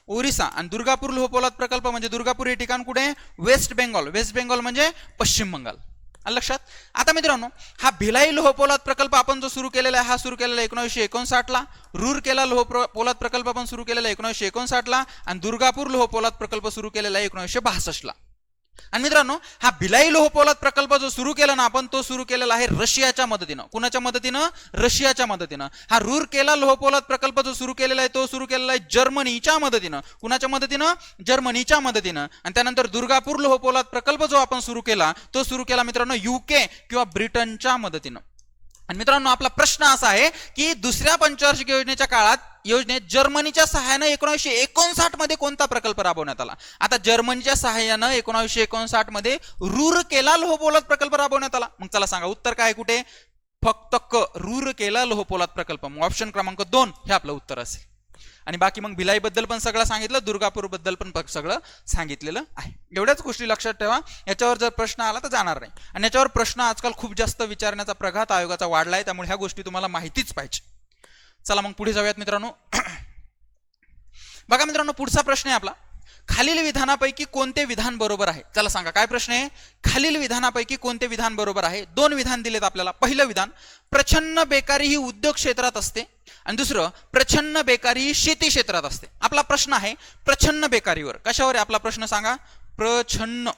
ओरिसा. आणि दुर्गापूर लोह पोलाद प्रकल्प म्हणजे दुर्गापूर हे ठिकाण कुठे? Waste Bengal. वेस्ट बेंगॉल म्हणजे पश्चिम बंगाल. लक्षात? आता मित्रांनो, हा भिलाई लोह पोलाद प्रकल्प आपण जो सुरू केलेला आहे, हा सुरू केलेला आहे 1959 ला. रूरकेला लोह पोलाद प्रकल्प आपण सुरू केलेला आहे 1959 ला. आणि दुर्गापूर लोह पोलाद प्रकल्प सुरू केलेला आहे 1962 ला. आणि मित्रांनो, हा भिलाई लोह पोलाद प्रकल्प जो सुरू केला ना आपण, तो सुरू केलेला आहे रशियाच्या मदतीनं. कुणाच्या मदतीनं? रशियाच्या मदतीनं. हा रूरकेला लोह पोलाद प्रकल्प जो सुरू केलेला आहे, तो सुरू केलेला आहे जर्मनीच्या मदतीनं. कुणाच्या मदतीनं? जर्मनीच्या मदतीनं. आणि त्यानंतर दुर्गापूर लोह पोलाद प्रकल्प जो आपण सुरू केला, तो सुरू केला मित्रांनो UK किंवा ब्रिटनच्या मदतीनं. आणि मित्रांनो, आपला प्रश्न असा आहे की दुसऱ्या पंचवार्षिक योजनेच्या काळात योजनेत जर्मनीच्या सहाय्यानं 1959 मध्ये कोणता प्रकल्प राबवण्यात आला? आता जर्मनीच्या सहाय्यानं 1959 मध्ये रूरकेला लोह पोलाद प्रकल्प राबवण्यात आला. मग चला सांगा, उत्तर काय? कुठे? फक्त क, रूरकेला लोह पोलाद प्रकल्प. मग ऑप्शन क्रमांक 2 हे आपलं उत्तर असेल. आणि बाकी मग भिलाई बद्दल पण सगळं सांगितलं, दुर्गापूर बद्दल पण सगळं सांगितलेलं आहे. एवढ्याच गोष्टी लक्षात ठेवा. याच्यावर जर प्रश्न आला तर जाणार नाही. आणि याच्यावर प्रश्न आजकाल खूप जास्त विचारण्याचा प्रघात आयोगाचा वाढलाय, त्यामुळे ह्या गोष्टी तुम्हाला माहितीच पाहिजे. चला मग पुढे जाऊयात मित्रांनो. बघा मित्रांनो, पुढचा प्रश्न आहे आपला, खालील विधानापैकी कोणते विधान बरोबर आहे? चला सांगा, काय प्रश्न आहे? खालील विधानापैकी कोणते विधान बरोबर आहे? 2 विधान दिलेत आपल्याला. पहिलं विधान, प्रच्छन्न बेकारी ही उद्योग क्षेत्रात असते. आणि दुसरं, प्रच्छन्न बेकारी ही शेती क्षेत्रात असते. आपला प्रश्न आहे प्रच्छन्न बेकारीवर. कशावर आहे आपला प्रश्न? सांगा. प्रच्छन्न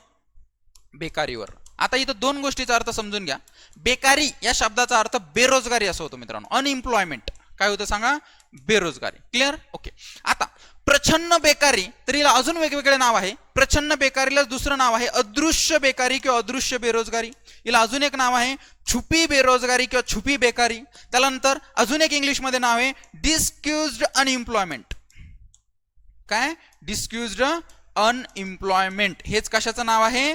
बेकारीवर. आता इथं 2 गोष्टीचा अर्थ समजून घ्या. बेकारी या शब्दाचा अर्थ बेरोजगारी असं होतो मित्रांनो. अनएम्प्लॉयमेंट. काय होतं सांगा? बेरोजगारी. क्लिअर? ओके. आता प्रच्छन्न बेकारी, तर हिला अजून वेगवेगळे नाव आहे. प्रच्छन्न बेकारीला दुसरं नाव आहे अदृश्य बेकारी किंवा अदृश्य बेरोजगारी. हिला अजून एक नाव आहे छुपी बेरोजगारी किंवा छुपी बेकारी. त्यानंतर अजून एक इंग्लिशमध्ये नाव आहे डिस्क्युज्ड अनएम्प्लॉयमेंट. काय? डिस्क्युज्ड अनएम्प्लॉयमेंट. हेच कशाचं नाव आहे?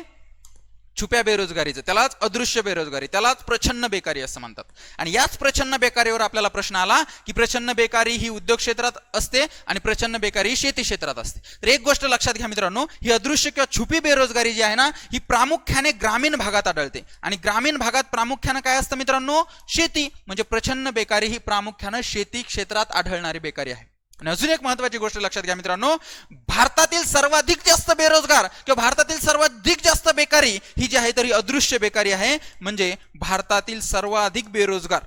छुप्या बेरोजगारीचं. त्यालाच अदृश्य बेरोजगारी, त्यालाच प्रच्छन्न बेकारी असं म्हणतात. आणि याच प्रच्छन्न बेकारीवर आपल्याला प्रश्न आला की प्रच्छन्न बेकारी ही उद्योग क्षेत्रात असते आणि प्रच्छन्न बेकारी ही शेती क्षेत्रात असते. तर एक गोष्ट लक्षात घ्या मित्रांनो, ही अदृश्य किंवा छुपी बेरोजगारी जी आहे ना, ही प्रामुख्याने ग्रामीण भागात आढळते. आणि ग्रामीण भागात प्रामुख्याने काय असतं मित्रांनो? शेती. म्हणजे प्रच्छन्न बेकारी ही प्रामुख्याने शेती क्षेत्रात आढळणारी बेकारी आहे. आणि अजून एक महत्वाची गोष्ट लक्षात घ्या मित्रांनो, भारतातील सर्वाधिक जास्त बेरोजगार किंवा भारतातील सर्वाधिक जास्त बेकारी ही जी आहे तरी अदृश्य बेकारी आहे. म्हणजे भारतातील सर्वाधिक बेरोजगार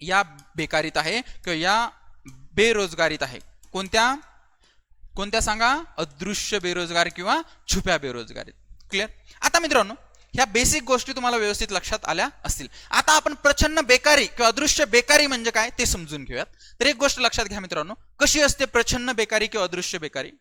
या बेकारीत आहे किंवा या बेरोजगारीत आहे. कोणत्या कोणत्या सांगा? अदृश्य बेरोजगार किंवा छुप्या बेरोजगारीत. क्लिअर? आता मित्रांनो, ह्या बेसिक गोष्टी तुम्हाला व्यवस्थित लक्षात आल्या असतील. आता आपण प्रच्छन्न बेकारी किंवा अदृश्य बेकारी म्हणजे काय ते समजून घेऊयात. तर एक गोष्ट लक्षात घ्या मित्रांनो, कशी असते प्रच्छन्न बेकारी किंवा अदृश्य बेकारी?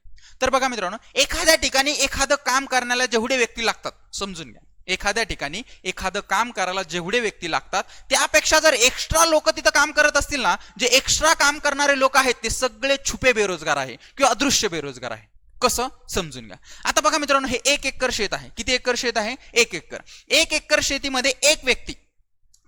तर बघा मित्रांनो, एखाद्या ठिकाणी एखादं काम करण्याला जेवढे व्यक्ती लागतात, समजून घ्या, एखाद्या ठिकाणी एखादं काम करायला जेवढे व्यक्ती लागतात त्यापेक्षा जर एक्स्ट्रा लोक तिथं काम करत असतील ना, जे एक्स्ट्रा काम करणारे लोक आहेत ते सगळे छुपे बेरोजगार आहे किंवा अदृश्य बेरोजगार आहे. कसं समजून घ्या. आता बघा मित्रांनो, हे 1 एकर शेत आहे. किती एकर शेत आहे? 1 एकर. 1 एकर शेतीमध्ये एक व्यक्ती,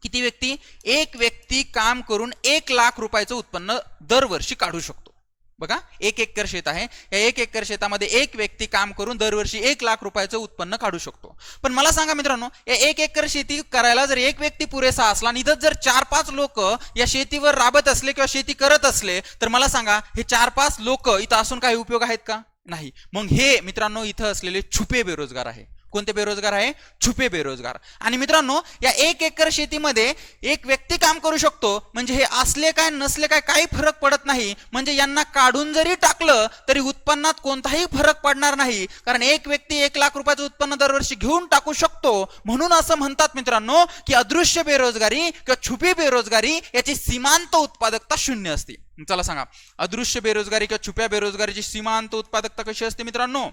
किती व्यक्ती? एक व्यक्ती काम करून 1 लाख रुपयाचं उत्पन्न दरवर्षी काढू शकतो. बघा, 1 एकर शेत आहे. या 1 एकर शेतामध्ये एक व्यक्ती काम करून दरवर्षी 1 लाख रुपयाचं उत्पन्न काढू शकतो. पण मला सांगा मित्रांनो, या 1 एकर शेती करायला जर एक व्यक्ती पुरेसा असला आणि इथं जर 4-5 लोक या शेतीवर राबत असले किंवा शेती करत असले, तर मला सांगा हे 4-5 लोक इथं असून काही उपयोग आहेत का? नाही. मग हे मित्रांनो इथं असलेले छुपे बेरोजगार आहे. कोणते बेरोजगार आहे? छुपे बेरोजगार. आणि मित्रांनो, या 1 एकर शेतीमध्ये एक व्यक्ती काम करू शकतो म्हणजे हे असले काय नसले काय काही फरक पडत नाही. म्हणजे यांना काढून जरी टाकलं तरी उत्पन्नात कोणताही फरक पडणार नाही, कारण एक व्यक्ती 1 लाख रुपयाचं उत्पन्न दरवर्षी घेऊन टाकू शकतो. म्हणून असं म्हणतात मित्रांनो की अदृश्य बेरोजगारी किंवा छुपी बेरोजगारी याची सीमांत उत्पादकता 0 असते. चला सांगा, अदृश्य बेरोजगारी किंवा छुप्या बेरोजगारीची सीमांत उत्पादकता कशी असते मित्रांनो?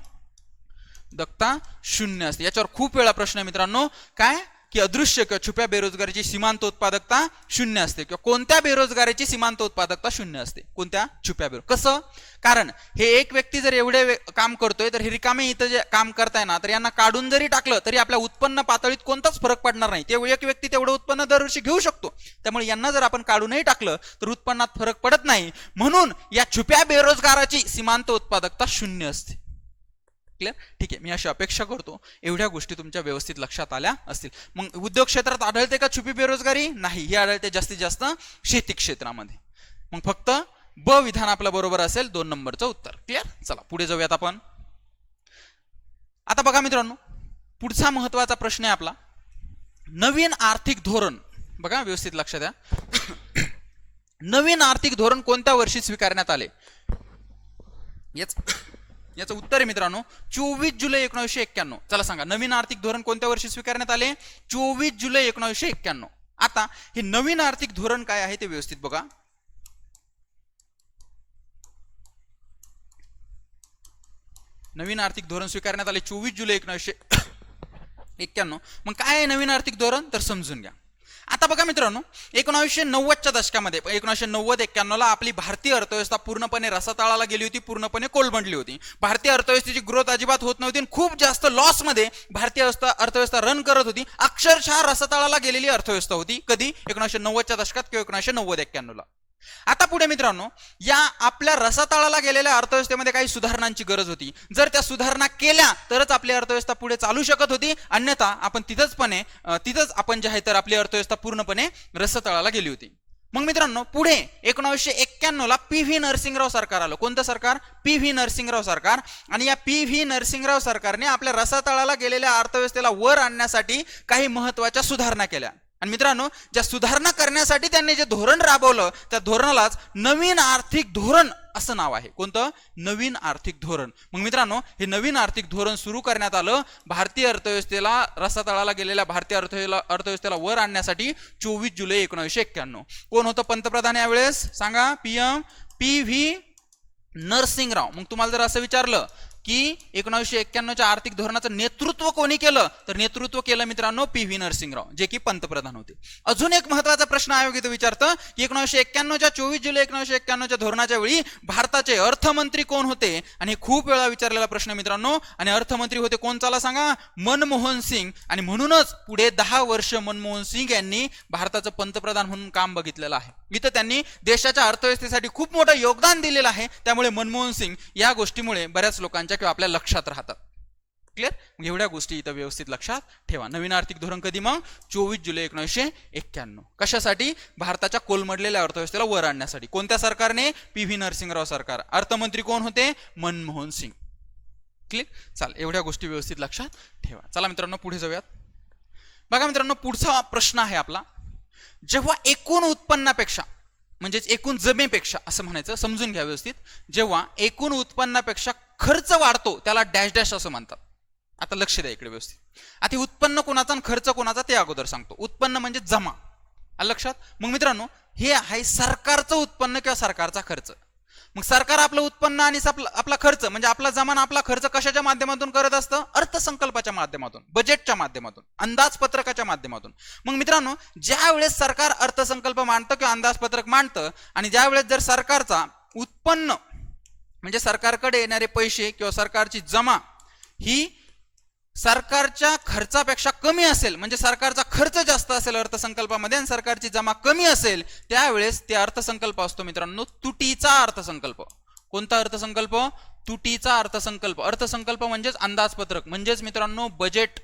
दत्ता 0 असते. याच्यावर खूप वेळा प्रश्न आहे मित्रांनो, काय की अदृश्य किंवा छुप्या बेरोजगारीची सीमांत उत्पादकता 0 असते किंवा कोणत्या बेरोजगारीची सीमांत उत्पादकता 0 असते? कोणत्या? छुप्या बेरोजगार. कसं? कारण हे एक व्यक्ती जर एवढे काम करतोय तर हे रिकामे इथं जे काम करताय ना, तर यांना काढून जरी टाकलं तरी आपल्या उत्पन्न पातळीत कोणताच फरक पडणार नाही. ते एक व्यक्ती तेवढं उत्पन्न दरवर्षी घेऊ शकतो. त्यामुळे यांना जर आपण काढूनही टाकलं तर उत्पन्नात फरक पडत नाही. म्हणून या छुप्या बेरोजगाराची सीमांत उत्पादकता 0 असते. क्लिअर? ठीक आहे. मी अशी अपेक्षा करतो एवढ्या गोष्टी तुमच्या व्यवस्थित लक्षात आल्या असतील. मग उद्योग क्षेत्रात आढळते का छुपी बेरोजगारी? नाही. ही आढळते जास्तीत जास्त शेती क्षेत्रामध्ये. मग फक्त ब विधान आपलं बरोबर असेल, 2 नंबरचं उत्तर. क्लिअर? चला पुढे जाऊयात आपण. आता बघा मित्रांनो, पुढचा महत्वाचा प्रश्न आहे आपला, नवीन आर्थिक धोरण. बघा व्यवस्थित लक्षात द्या. नवीन आर्थिक धोरण कोणत्या वर्षी स्वीकारण्यात आले? याचं उत्तर आहे मित्रांनो 24 जुलै 1991. चला सांगा, नवीन आर्थिक धोरण कोणत्या वर्षी स्वीकारण्यात आले? 24 जुलै 1991. आता हे नवीन आर्थिक धोरण काय आहे ते व्यवस्थित बघा. नवीन आर्थिक धोरण स्वीकारण्यात आले 24 जुलै 1991. मग काय आहे नवीन आर्थिक धोरण तर समजून घ्या. आता बघा मित्रांनो, 1990च्या दशकामध्ये 1990-91ला आपली भारतीय अर्थव्यवस्था पूर्णपणे रसातळाला गेली होती, पूर्णपणे कोलमडली होती. भारतीय अर्थव्यवस्थेची ग्रोथ अजिबात होत नव्हती आणि खूप जास्त लॉस मध्ये भारतीय अर्थव्यवस्था रन करत होती. अक्षरशः रसातळाला गेलेली अर्थव्यवस्था होती. कधी? 1990च्या दशकात किंवा 1990-91ला. आता पुढे मित्रांनो, या आपल्या रसातळाला गेलेल्या अर्थव्यवस्थेमध्ये काही सुधारणांची गरज होती. जर त्या सुधारणा केल्या तरच आपली अर्थव्यवस्था पुढे चालू शकत होती, अन्यथा आपण तिथंच आपण जे आहे तर आपली अर्थव्यवस्था पूर्णपणे रसातळाला गेली होती. मग मित्रांनो, पुढे 1991ला पी.व्ही. नरसिंगराव सरकार आलं. कोणतं सरकार? पी.व्ही. नरसिंगराव सरकार. आणि या पी.व्ही. नरसिंगराव सरकारने आपल्या रसातळाला गेलेल्या अर्थव्यवस्थेला वर आणण्यासाठी काही महत्वाच्या सुधारणा केल्या. आणि मित्रांनो, ज्या सुधारणा करण्यासाठी त्यांनी जे धोरण राबवलं त्या धोरणालाच नवीन आर्थिक धोरण असं नाव आहे. कोणतं? नवीन आर्थिक धोरण. मग मित्रांनो, हे नवीन आर्थिक धोरण सुरू करण्यात आलं भारतीय अर्थव्यवस्थेला, रसातळाला गेलेल्या भारतीय अर्थव्यवस्थेला वर आणण्यासाठी 24 जुलै 1991. कोण होतं पंतप्रधान यावेळेस? सांगा. PM P V. नरसिंगराव. मग तुम्हाला जर असं विचारलं की 1991च्या आर्थिक धोरणाचं नेतृत्व कोणी केलं तर नेतृत्व केलं मित्रांनो पी.व्ही. नरसिंगराव, जे की पंतप्रधान होते. अजून एक महत्वाचा प्रश्न आयोग इथं विचारतं की 1991च्या 24 जुलै 1991च्या धोरणाच्या वेळी भारताचे अर्थमंत्री कोण होते? आणि खूप वेळा विचारलेला प्रश्न मित्रांनो. आणि अर्थमंत्री होते कोण? चला सांगा. मनमोहन सिंग. आणि म्हणूनच पुढे 10 वर्ष मनमोहन सिंग यांनी भारताचं पंतप्रधान म्हणून काम बघितलेलं आहे. इथं त्यांनी देशाच्या अर्थव्यवस्थेसाठी खूप मोठं योगदान दिलेलं आहे. त्यामुळे मनमोहन सिंग या गोष्टीमुळे बऱ्याच लोकांच्या किंवा आपल्या लक्षात राहतात. क्लिअर? एवढ्या गोष्टी इथं व्यवस्थित लक्षात ठेवा. नवीन आर्थिक धोरण कधी? मग 24 जुलै 1991. कशासाठी? भारताच्या कोलमडलेल्या अर्थव्यवस्थेला वर आणण्यासाठी. कोणत्या सरकारने? पी.व्ही. नरसिंगराव सरकार. अर्थमंत्री कोण होते? मनमोहन सिंग. क्लिअर? चाल, एवढ्या गोष्टी व्यवस्थित लक्षात ठेवा. चला मित्रांनो पुढे जाऊयात. बघा मित्रांनो, पुढचा प्रश्न आहे आपला, जेव्हा एकूण उत्पन्नापेक्षा म्हणजेच एकूण जमेपेक्षा असं म्हणायचं, समजून घ्या व्यवस्थित, जेव्हा एकूण उत्पन्नापेक्षा खर्च वाढतो त्याला डॅश डॅश असं म्हणतात. आता लक्ष द्या इकडे व्यवस्थित. आता उत्पन्न कोणाचा आणि खर्च कोणाचा ते अगोदर सांगतो. उत्पन्न म्हणजे जमा. आलं लक्षात? मग मित्रांनो, हे आहे सरकारचं उत्पन्न किंवा सरकारचा खर्च. मग सरकार आपलं उत्पन्न आणि आपला खर्च म्हणजे आपला जमा आणि आपला खर्च कशाच्या माध्यमातून करत असतं? अर्थसंकल्पाच्या माध्यमातून, बजेटच्या माध्यमातून, अंदाजपत्रकाच्या माध्यमातून. मग मित्रांनो, ज्या वेळेस सरकार अर्थसंकल्प मांडतं किंवा अंदाजपत्रक मांडतं आणि ज्या वेळेस जर सरकारचा उत्पन्न म्हणजे सरकारकडे येणारे पैसे किंवा सरकारची जमा ही सरकारच्या खर्चापेक्षा कमी असेल, म्हणजे सरकारचा खर्च जास्त असेल अर्थसंकल्पामध्ये आणि सरकारची जमा कमी असेल, त्यावेळेस ते अर्थसंकल्प असतो मित्रांनो तुटीचा अर्थसंकल्प. कोणता अर्थसंकल्प? तुटीचा अर्थसंकल्प. अर्थसंकल्प म्हणजेच अंदाजपत्रक, म्हणजेच मित्रांनो बजेट.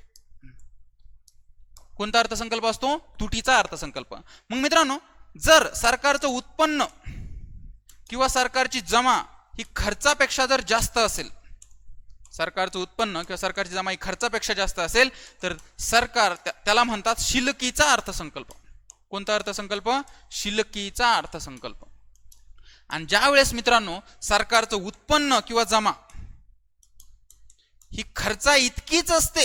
कोणता अर्थसंकल्प असतो? तुटीचा अर्थसंकल्प. मग मित्रांनो जर सरकारचं उत्पन्न किंवा सरकारची जमा ही खर्चापेक्षा जर जास्त असेल, सरकारचं उत्पन्न किंवा सरकारची जमा ही खर्चापेक्षा जास्त असेल, तर सरकार त्याला म्हणतात शिल्लकीचा अर्थसंकल्प. कोणता अर्थसंकल्प? शिल्लकीचा अर्थसंकल्प. आणि ज्या वेळेस मित्रांनो सरकारचं उत्पन्न किंवा जमा ही खर्चा इतकीच असते,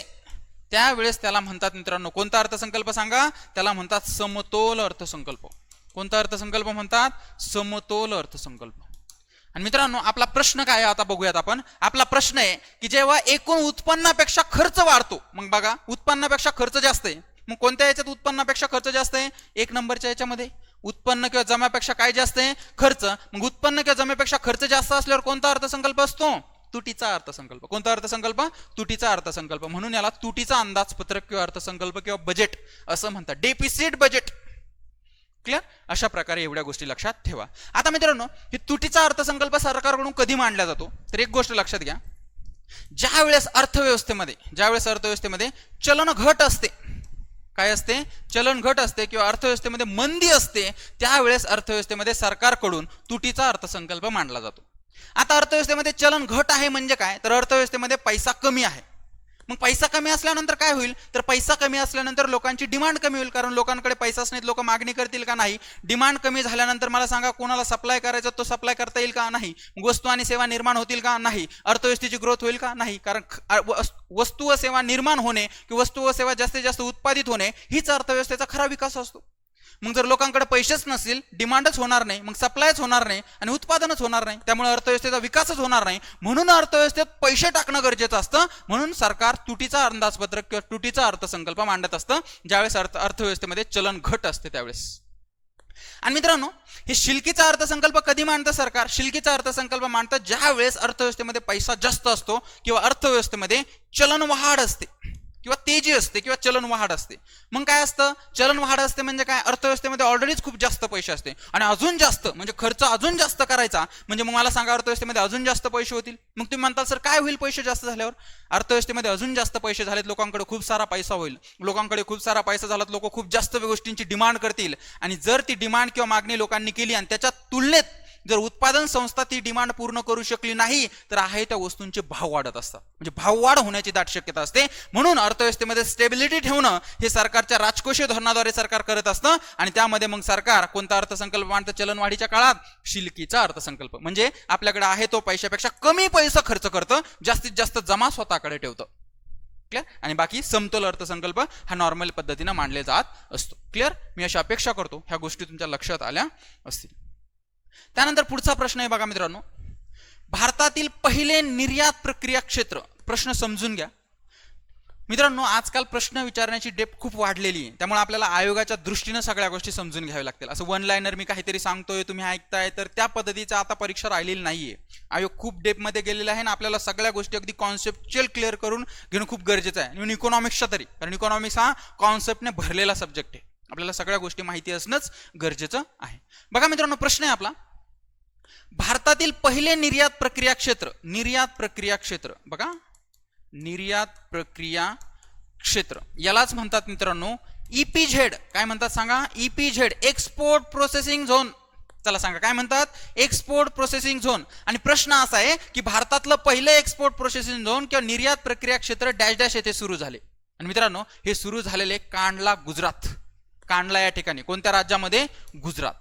त्यावेळेस त्याला म्हणतात मित्रांनो कोणता अर्थसंकल्प सांगा? त्याला म्हणतात समतोल अर्थसंकल्प. कोणता अर्थसंकल्प म्हणतात? समतोल अर्थसंकल्प. आणि मित्रांनो आपला प्रश्न काय आहे आता बघूयात आपण. आपला प्रश्न आहे की जेव्हा एकूण उत्पन्नापेक्षा खर्च वाढतो, मग बघा उत्पन्नापेक्षा खर्च जास्त आहे, मग कोणत्या याच्यात उत्पन्नापेक्षा खर्च जास्त आहे? एक नंबरच्या याच्यामध्ये उत्पन्न किंवा जम्यापेक्षा काय जास्त आहे? खर्च. मग उत्पन्न किंवा जम्यापेक्षा खर्च जास्त असल्यावर कोणता अर्थसंकल्प असतो? तुटीचा अर्थसंकल्प. कोणता अर्थसंकल्प? तुटीचा अर्थसंकल्प. म्हणून याला तुटीचा अंदाजपत्रक किंवा अर्थसंकल्प किंवा बजेट असं म्हणतात. Deficit budget. क्लिअर? अशा प्रकारे एवढ्या गोष्टी लक्षात ठेवा. आता मित्रांनो हे तुटीचा अर्थसंकल्प सरकारकडून कधी मांडला जातो? तर एक गोष्ट लक्षात घ्या, ज्यावेळेस अर्थव्यवस्थेमध्ये चलन घट असते. काय असते? चलन घट असते किंवा अर्थव्यवस्थेमध्ये मंदी असते, त्यावेळेस अर्थव्यवस्थेमध्ये सरकारकडून तुटीचा अर्थसंकल्प मांडला जातो. आता अर्थव्यवस्थेमध्ये चलन घट आहे म्हणजे काय? तर अर्थव्यवस्थेमध्ये पैसा कमी आहे. मग पैसा कमी असल्यानंतर काय होईल? तर पैसा कमी असल्यानंतर लोकांची डिमांड कमी होईल, कारण लोकांकडे पैसाच नाही, लोक मागणी करतील का? नाही. डिमांड कमी झाल्यानंतर मला सांगा कोणाला सप्लाय करायचं तो सप्लाय करता येईल का? नाही. वस्तू आणि सेवा निर्माण होतील का? नाही. अर्थव्यवस्थेची ग्रोथ होईल का? नाही. कारण वस्तू व सेवा निर्माण होणे किंवा वस्तू व सेवा जास्तीत जास्त उत्पादित होणे हीच अर्थव्यवस्थेचा खरा विकास असतो. मग जर लोकांकडे पैसेच नसतील, डिमांडच होणार नाही, मग सप्लायच होणार नाही आणि उत्पादनच होणार नाही, त्यामुळे अर्थव्यवस्थेचा विकासच होणार नाही. म्हणून अर्थव्यवस्थेत पैसे टाकणं गरजेचं असतं. म्हणून सरकार तुटीचा अंदाजपत्रक किंवा तुटीचा अर्थसंकल्प मांडत असतं ज्यावेळेस अर्थव्यवस्थेमध्ये चलन घट असते त्यावेळेस. आणि मित्रांनो हे शिल्लकीचा अर्थसंकल्प कधी मांडतं सरकार? शिल्लकीचा अर्थसंकल्प मांडतं ज्या वेळेस अर्थव्यवस्थेमध्ये पैसा जास्त असतो किंवा अर्थव्यवस्थेमध्ये चलनवाढ असते किंवा तेजी असते किंवा चलनवाढ असते. मग काय असतं? चलनवाढ असते म्हणजे काय? अर्थव्यवस्थेमध्ये ऑलरेडीच खूप जास्त पैसे असते आणि अजून जास्त म्हणजे खर्च अजून जास्त करायचा म्हणजे मग मला सांगा अर्थव्यवस्थेमध्ये अजून जास्त पैसे होतील. मग तुम्ही म्हणताल सर काय होईल पैसे जास्त झाल्यावर? अर्थव्यवस्थेमध्ये अजून जास्त पैसे झालेत, लोकांकडे खूप सारा पैसा होईल. लोकांकडे खूप सारा पैसा झाला, लोक खूप जास्त गोष्टींची डिमांड करतील आणि जर ती डिमांड किंवा मागणी लोकांनी केली आणि त्याच्या तुलनेत जर उत्पादन संस्था ती डिमांड पूर्ण करू शकली नाही तर आहे त्या वस्तूंचे भाव वाढत असतात, म्हणजे भाववाढ होण्याची दाट शक्यता असते. म्हणून अर्थव्यवस्थेमध्ये स्टेबिलिटी ठेवणं हे सरकारच्या राजकोषीय धोरणाद्वारे सरकार करत असतं आणि त्यामध्ये मग सरकार कोणता अर्थसंकल्प मांडतं चलनवाढीच्या काळात? शिल्लकीचा अर्थसंकल्प. म्हणजे आपल्याकडे आहे तो पैशापेक्षा कमी पैसा खर्च करतं, जास्तीत जास्त जमा स्वतःकडे ठेवतं. क्लिअर? आणि बाकी समतोल अर्थसंकल्प हा नॉर्मल पद्धतीने मांडले जात असतो. क्लिअर? मी अशी अपेक्षा करतो ह्या गोष्टी तुमच्या लक्षात आल्या असतील. त्यानंतर पुढचा प्रश्न आहे बघा मित्रांनो, भारतातील पहिले निर्यात प्रक्रिया क्षेत्र. प्रश्न समजून घ्या मित्रांनो. आजकाल प्रश्न विचारण्याची डेप्थ खूप वाढलेली आहे, त्यामुळे आपल्याला आयोगाच्या दृष्टीने सगळ्या गोष्टी समजून घ्याव्या लागतील. असं वन लाईनर मी काहीतरी सांगतोय तुम्ही ऐकताय तर त्या पद्धतीचं आता परीक्षा राहिलेली नाहीये. आयोग खूप डेप्थ मध्ये गेलेला आहे आणि आपल्याला सगळ्या गोष्टी अगदी कॉन्सेप्च्युअल क्लिअर करून घेणं खूप गरजेचं आहे. इव्हन इकॉनॉमिक्सचा तरी, कारण इकॉनॉमिक्स हा कॉन्सेप्टने भरलेला सब्जेक्ट आहे, आपल्याला सगळ्या गोष्टी माहिती असणंच गरजेचं आहे. बघा मित्रांनो प्रश्न आहे आपला, भारतातील पहिले निर्यात प्रक्रिया क्षेत्र. निर्यात प्रक्रिया क्षेत्र बघा, निर्यात प्रक्रिया क्षेत्र यालाच म्हणतात मित्रांनो ईपीझेड. काय म्हणतात सांगा? ईपीझेड, एक्सपोर्ट प्रोसेसिंग झोन. चला सांगा काय म्हणतात? Export processing zone. आणि प्रश्न असा आहे की भारतातलं पहिलं एक्सपोर्ट प्रोसेसिंग झोन किंवा निर्यात प्रक्रिया क्षेत्र डॅश डॅश येथे सुरू झाले. आणि मित्रांनो हे सुरू झालेले कांडला, गुजरात. कांडला या ठिकाणी कोणत्या राज्यामध्ये? गुजरात.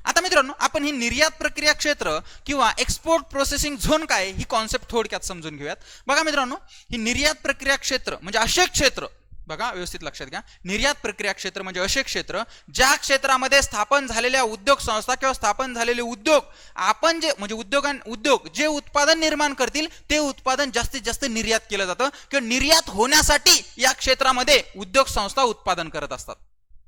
आता मित्रांनो आपण ही निर्यात प्रक्रिया क्षेत्र किंवा एक्सपोर्ट प्रोसेसिंग झोन काय ही कॉन्सेप्ट थोडक्यात समजून घेऊयात. बघा मित्रांनो ही निर्यात प्रक्रिया क्षेत्र म्हणजे असे क्षेत्र, बघा व्यवस्थित लक्षात घ्या, निर्यात प्रक्रिया क्षेत्र म्हणजे असे क्षेत्र ज्या क्षेत्रामध्ये स्थापन झालेल्या उद्योग संस्था किंवा स्थापन झालेले उद्योग आपण जे म्हणजे उद्योग जे उत्पादन निर्माण करतील ते उत्पादन जास्तीत जास्त निर्यात केलं जातं किंवा निर्यात होण्यासाठी या क्षेत्रामध्ये उद्योग संस्था उत्पादन करत असतात.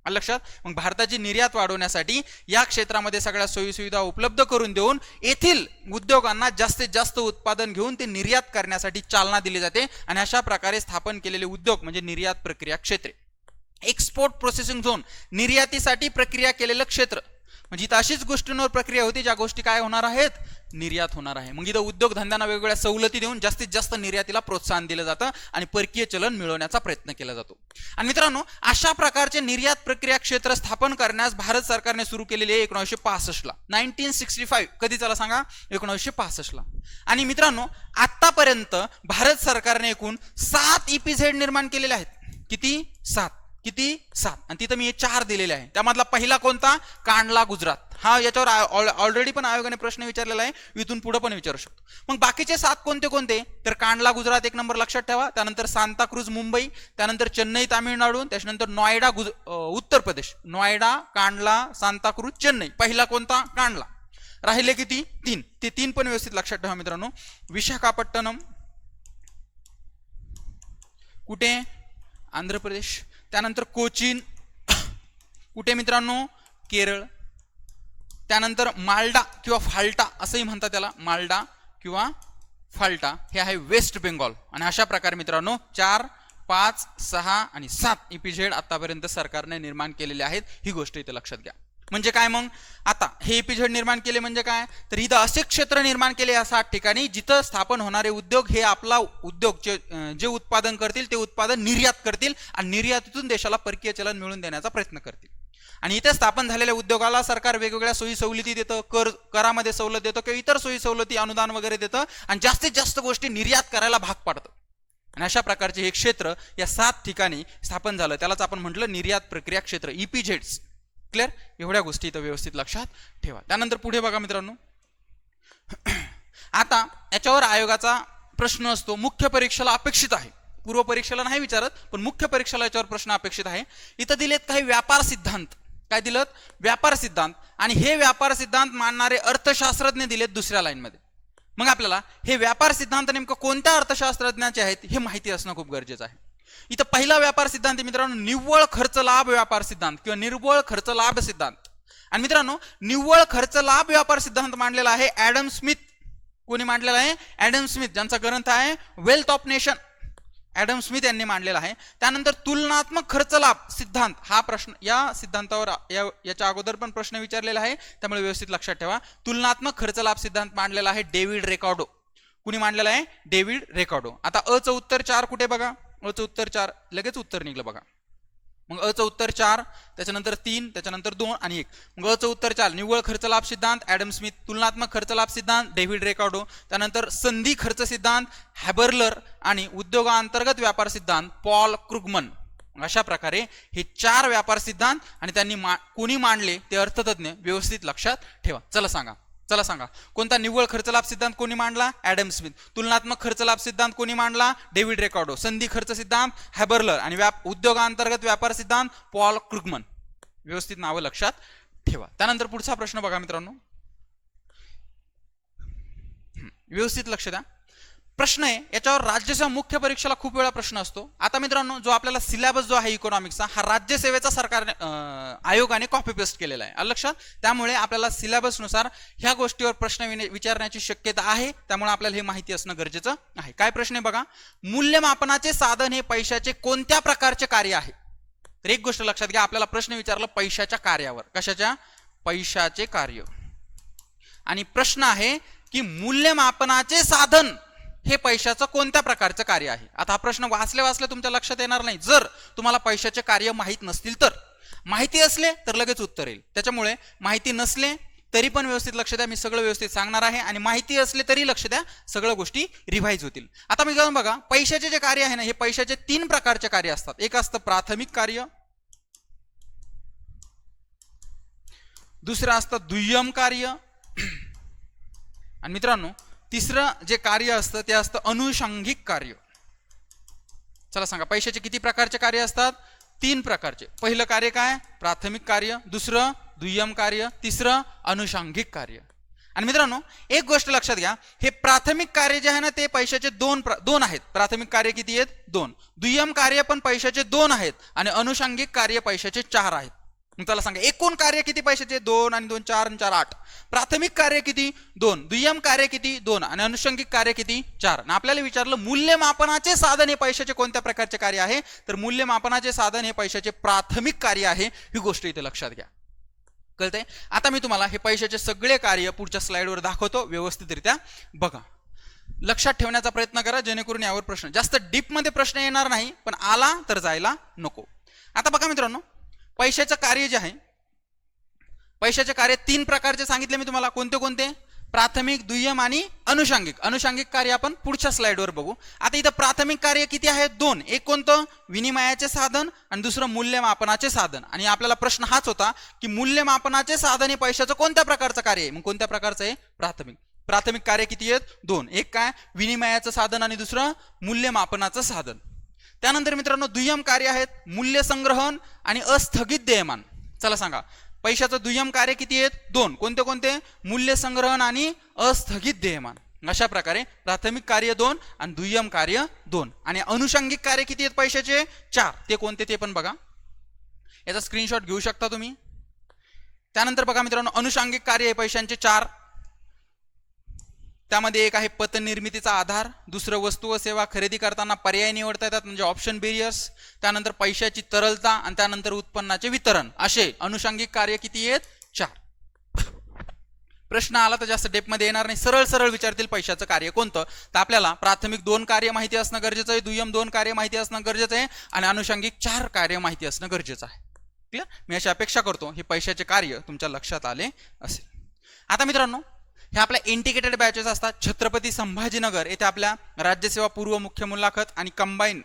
आलं लक्षात? मग भारताची निर्यात वाढवण्यासाठी या क्षेत्रामध्ये सगळ्या सोयीसुविधा उपलब्ध करून देऊन येथील उद्योगांना जास्तीत जास्त उत्पादन घेऊन ते निर्यात करण्यासाठी चालना दिली जाते आणि अशा प्रकारे स्थापन केलेले उद्योग म्हणजे निर्यात प्रक्रिया क्षेत्रे. एक्सपोर्ट प्रोसेसिंग झोन, निर्यातीसाठी प्रक्रिया केलेलं क्षेत्र, म्हणजे इथं अशीच गोष्टींवर प्रक्रिया होती ज्या गोष्टी काय होणार आहेत, निर्यात होणार आहे. मग इथं उद्योगधंद्यांना वेगवेगळ्या सवलती देऊन जास्तीत जास्त निर्यातीला प्रोत्साहन दिलं जातं आणि परकीय चलन मिळवण्याचा प्रयत्न केला जातो. आणि मित्रांनो, अशा प्रकारचे निर्यात प्रक्रिया क्षेत्र स्थापन करण्यास भारत सरकारने सुरू केलेले 1965 ला, 1965. कधी चला सांगा, 1965 ला. आणि मित्रांनो, आतापर्यंत भारत सरकारने एकूण 7 EPZ निर्माण केलेले आहेत. किती? 7. किती? 7. आणि तिथं मी हे 4 दिलेले आहे. त्यामधला पहिला कोणता? कांडला, गुजरात. हा याच्यावर ऑलरेडी पण आयोगाने प्रश्न विचारलेला आहे, इथून पुढे पण विचारू शकतो. मग बाकीचे 7 कोणते कोणते? तर कांडला गुजरात 1 नंबर लक्षात ठेवा, त्यानंतर सांताक्रूज मुंबई, त्यानंतर चेन्नई तामिळनाडू, त्याच्यानंतर नोएडा उत्तर प्रदेश. नोएडा, कांडला, सांताक्रूज, चेन्नई. पहिला कोणता? कांडला. राहिले किती? 3. ते 3 पण व्यवस्थित लक्षात ठेवा मित्रांनो. विशाखापट्टणम कुठे? आंध्र प्रदेश. त्यानंतर कोचीन कुठे मित्रांनो? केरळ. त्यानंतर माल्डा किंवा फाल्टा असंही म्हणतात त्याला, माल्डा किंवा फाल्टा, हे आहे वेस्ट बेंगॉल. आणि अशा प्रकारे मित्रांनो 4, 5, 6 आणि 7 EPZ आतापर्यंत सरकारने निर्माण केलेले आहेत. ही गोष्ट इथे लक्षात घ्या. म्हणजे काय? मग आता हे EPZ निर्माण केले म्हणजे काय? तर इथं असे क्षेत्र निर्माण केले या 7 ठिकाणी जिथं स्थापन होणारे उद्योग हे आपला उद्योग जे उत्पादन करतील ते उत्पादन निर्यात करतील आणि निर्यातीतून देशाला परकीय चलन मिळवून देण्याचा प्रयत्न करतील. आणि इथे स्थापन झालेल्या उद्योगाला सरकार वेगवेगळ्या सोयी सवलती देतं, करामध्ये सवलत देतं किंवा इतर सोयी सवलती, अनुदान वगैरे देतं आणि जास्तीत जास्त गोष्टी निर्यात करायला भाग पाडतं. आणि अशा प्रकारचे हे क्षेत्र या 7 ठिकाणी स्थापन झालं, त्यालाच आपण म्हटलं निर्यात प्रक्रिया क्षेत्र, EPZ. क्लिअर? एवढ्या गोष्टी इथं व्यवस्थित लक्षात ठेवा. त्यानंतर पुढे बघा मित्रांनो, आता याच्यावर आयोगाचा प्रश्न असतो, मुख्य परीक्षेला अपेक्षित आहे, पूर्व परीक्षेला नाही विचारत पण मुख्य परीक्षेला याच्यावर प्रश्न अपेक्षित आहे. इथं दिलेत काही व्यापार सिद्धांत. काय दिलं? व्यापार सिद्धांत. आणि हे व्यापार सिद्धांत मांडणारे अर्थशास्त्रज्ञ दिलेत दुसऱ्या लाईन मध्ये. मग आपल्याला हे व्यापार सिद्धांत नेमकं कोणत्या अर्थशास्त्रज्ञाचे आहेत हे माहिती असणं खूप गरजेचं आहे. इथं पहिला व्यापार सिद्धांत मित्रांनो निव्वळ खर्च लाभ व्यापार सिद्धांत किंवा निर्बळ खर्च लाभ सिद्धांत. आणि मित्रांनो, निव्वळ खर्च लाभ व्यापार सिद्धांत मांडलेला आहे ॲडम स्मिथ. कोणी मांडलेला आहे? ॲडम स्मिथ, ज्यांचा ग्रंथ आहे wealth of nation. Adam Smith यांनी मांडलेला आहे. त्यानंतर तुलनात्मक खर्च लाभ सिद्धांत, हा प्रश्न या सिद्धांतावर याच्या अगोदर पण प्रश्न विचारलेला आहे, त्यामुळे व्यवस्थित लक्षात ठेवा. तुलनात्मक खर्च लाभ सिद्धांत मांडलेला आहे डेव्हिड रिकार्डो. कुणी मांडलेला आहे? डेव्हिड रिकार्डो. आता अचं उत्तर 4 कुठे बघा? अचं उत्तर 4 लगेच उत्तर निघलं बघा. मग अचं उत्तर 4, त्याच्यानंतर 3, त्याच्यानंतर 2 आणि 1. मग अचं उत्तर 4 निव्वळ खर्च लाभ सिद्धांत ॲडम स्मिथ, तुलनात्मक खर्च लाभ सिद्धांत डेव्हिड रिकार्डो, त्यानंतर संधी खर्च सिद्धांत हॅबरलर आणि उद्योगांतर्गत व्यापार सिद्धांत पॉल क्रुगमन. अशा प्रकारे हे 4 व्यापार सिद्धांत आणि त्यांनी कोणी मांडले ते अर्थतज्ञ व्यवस्थित लक्षात ठेवा. चला सांगा कोणता? निव्वळ खर्च लाभ सिद्धांत कोणी मांडला? Adam Smith. तुलनात्मक खर्च लाभ सिद्धांत कोणी मांडला? डेव्हिड रिकार्डो. संधी खर्च सिद्धांत हॅबरलर आणि उद्योगांतर्गत व्यापार सिद्धांत पॉल क्रुगमन. व्यवस्थित नावं लक्षात ठेवा. त्यानंतर पुढचा प्रश्न बघा मित्रांनो, व्यवस्थित लक्ष द्या. प्रश्न आहे याच्यावर राज्यसेवा मुख्य परीक्षेला खूप वेळा प्रश्न असतो. आता मित्रांनो, जो आपल्याला सिलेबस जो आहे इकॉनॉमिक्सचा, हा राज्यसेवेचा सरकार आयोगाने कॉपी पेस्ट केलेला आहे. लक्षात? त्यामुळे आपल्याला सिलेबसनुसार ह्या गोष्टीवर प्रश्न विचारण्याची शक्यता आहे, त्यामुळे आपल्याला हे माहिती असणं गरजेचं आहे. काय प्रश्न आहे बघा, मूल्यमापनाचे साधन हे पैशाचे कोणत्या प्रकारचे कार्य आहे? तर एक गोष्ट लक्षात घ्या, आपल्याला प्रश्न विचारला पैशाच्या कार्यावर. कशाच्या? पैशाचे कार्य. आणि प्रश्न आहे की मूल्यमापनाचे साधन हे पैशाचं कोणत्या प्रकारचं कार्य आहे. आता हा प्रश्न वाचले तुमच्या लक्षात येणार नाही जर तुम्हाला पैशाचे कार्य माहीत नसतील तर. माहिती असले तर लगेच उत्तर येईल. त्याच्यामुळे माहिती नसले तरी पण व्यवस्थित लक्ष द्या, मी सगळं व्यवस्थित सांगणार आहे. आणि माहिती असले तरी लक्ष द्या, सगळ्या गोष्टी रिवाइज होतील. आता मी जाऊन बघा, पैशाचे जे कार्य आहे ना, हे पैशाचे 3 प्रकारचे कार्य असतात. एक असतं प्राथमिक कार्य, दुसरं असतं दुय्यम कार्य आणि मित्रांनो तिसरं जे कार्य असतं ते असतं अनुषंगिक कार्य. चला सांगा, पैशाचे किती प्रकारचे कार्य असतात? 3 प्रकारचे. पहिलं कार्य काय? प्राथमिक कार्य. दुसरं दुय्यम कार्य. तिसरं अनुषंगिक कार्य. आणि मित्रांनो एक गोष्ट लक्षात घ्या, हे प्राथमिक कार्य जे आहे ना ते पैशाचे दोन आहेत. प्राथमिक कार्य किती आहेत? 2. दुय्यम कार्य पण पैशाचे 2 आहेत आणि अनुषंगिक कार्य पैशाचे 4 आहेत. मग चला सांगा एकूण कार्य किती पैशाचे? 2 आणि 2 4 आणि 4 8. प्राथमिक कार्य किती? 2. दुय्यम कार्य किती? 2 आणि अनुषंगिक कार्य किती? 4. आणि आपल्याला विचारलं मूल्यमापनाचे साधन हे पैशाचे कोणत्या प्रकारचे कार्य आहे? तर मूल्यमापनाचे साधन हे पैशाचे प्राथमिक कार्य आहे. ही गोष्ट इथे लक्षात घ्या. कळतंय? आता मी तुम्हाला हे पैशाचे सगळे कार्य पुढच्या स्लाइडवर दाखवतो, व्यवस्थितरित्या बघा. लक्षात ठेवण्याचा प्रयत्न करा जेणेकरून यावर प्रश्न जास्त डीप मध्ये प्रश्न येणार नाही, पण आला तर जायला नको. आता बघा मित्रांनो, पैशाचं कार्य जे आहे, पैशाचे कार्य 3 प्रकारचे सांगितले मी तुम्हाला. कोणते कोणते? प्राथमिक, दुय्यम आणि अनुषंगिक. अनुषंगिक कार्य आपण पुढच्या स्लाइडवर बघू. आता इथं प्राथमिक कार्य किती आहे? 2. एक कोणतं? विनिमयाचे साधन आणि दुसरं मूल्यमापनाचे साधन. आणि आपल्याला प्रश्न हाच होता की मूल्यमापनाचे साधन हे पैशाचं कोणत्या प्रकारचं कार्य आहे? मग कोणत्या प्रकारचं आहे? प्राथमिक. प्राथमिक कार्य किती आहेत? 2. एक काय? विनिमयाचं साधन आणि दुसरं मूल्यमापनाचं साधन. त्यानंतर मित्रांनो दुय्यम कार्य आहेत मूल्य संग्रहण आणि अस्थगित देयमान. चला सांगा पैशाचं दुय्यम कार्य किती आहेत? 2. कोणते कोणते? मूल्य संग्रहण आणि अस्थगित देयमान. अशा प्रकारे प्राथमिक कार्य 2 आणि दुय्यम कार्य 2. आणि अनुषंगिक कार्य किती आहेत पैशाचे? 4. ते कोणते ते पण बघा, याचा स्क्रीनशॉट घेऊ शकता तुम्ही. त्यानंतर बघा मित्रांनो अनुषंगिक कार्य हे पैशांचे 4. त्यामध्ये एक आहे पतनिर्मितीचा आधार, दुसरं वस्तू व सेवा खरेदी करताना पर्याय निवडता येतात म्हणजे ऑप्शन बेरियर्स, त्यानंतर पैशाची तरलता आणि त्यानंतर उत्पन्नाचे वितरण. असे अनुषंगिक कार्य किती आहेत? 4. प्रश्न आला तर जास्त डेप मध्ये येणार नाही, सरळ सरळ विचारतील पैशाचं कार्य कोणतं. तर आपल्याला प्राथमिक 2 कार्य माहिती असणं गरजेचं आहे, दुय्यम 2 कार्य माहिती असणं गरजेचं आहे आणि अनुषंगिक 4 कार्य माहिती असणं गरजेचं आहे. क्लिअर? मी अशी अपेक्षा करतो हे पैशाचे कार्य तुमच्या लक्षात आले असेल. आता मित्रांनो हे आपल्या इंटिग्रेटेड बॅचेस असतात. छत्रपती संभाजीनगर येथे आपल्या राज्यसेवा पूर्व मुख्य मुलाखत आणि कंबाईन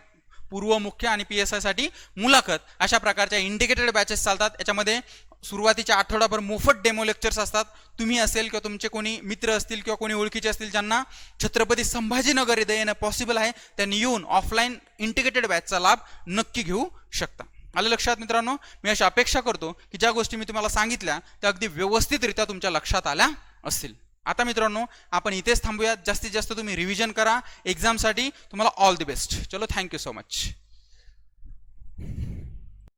पूर्व मुख्य आणि PSI साठी मुलाखत अशा प्रकारच्या इंटिग्रेटेड बॅचेस चालतात. याच्यामध्ये सुरुवातीच्या आठवडाभर मोफत डेमो लेक्चर्स असतात. तुम्ही असेल किंवा तुमचे कोणी मित्र असतील किंवा कोणी ओळखीचे असतील ज्यांना छत्रपती संभाजीनगर येथे येणं पॉसिबल आहे त्यांनी येऊन ऑफलाईन इंटिग्रेटेड बॅचचा लाभ नक्की घेऊ शकता. आलं लक्षात मित्रांनो? मी अशी अपेक्षा करतो की ज्या गोष्टी मी तुम्हाला सांगितल्या त्या अगदी व्यवस्थितरित्या तुमच्या लक्षात आल्या असतील. आता मित्रांनो आपण इथेच थांबूयात. जास्तीत जास्त तुम्ही रिव्हिजन करा एक्झामसाठी. तुम्हाला ऑल द बेस्ट. चलो थँक्यू सो मच.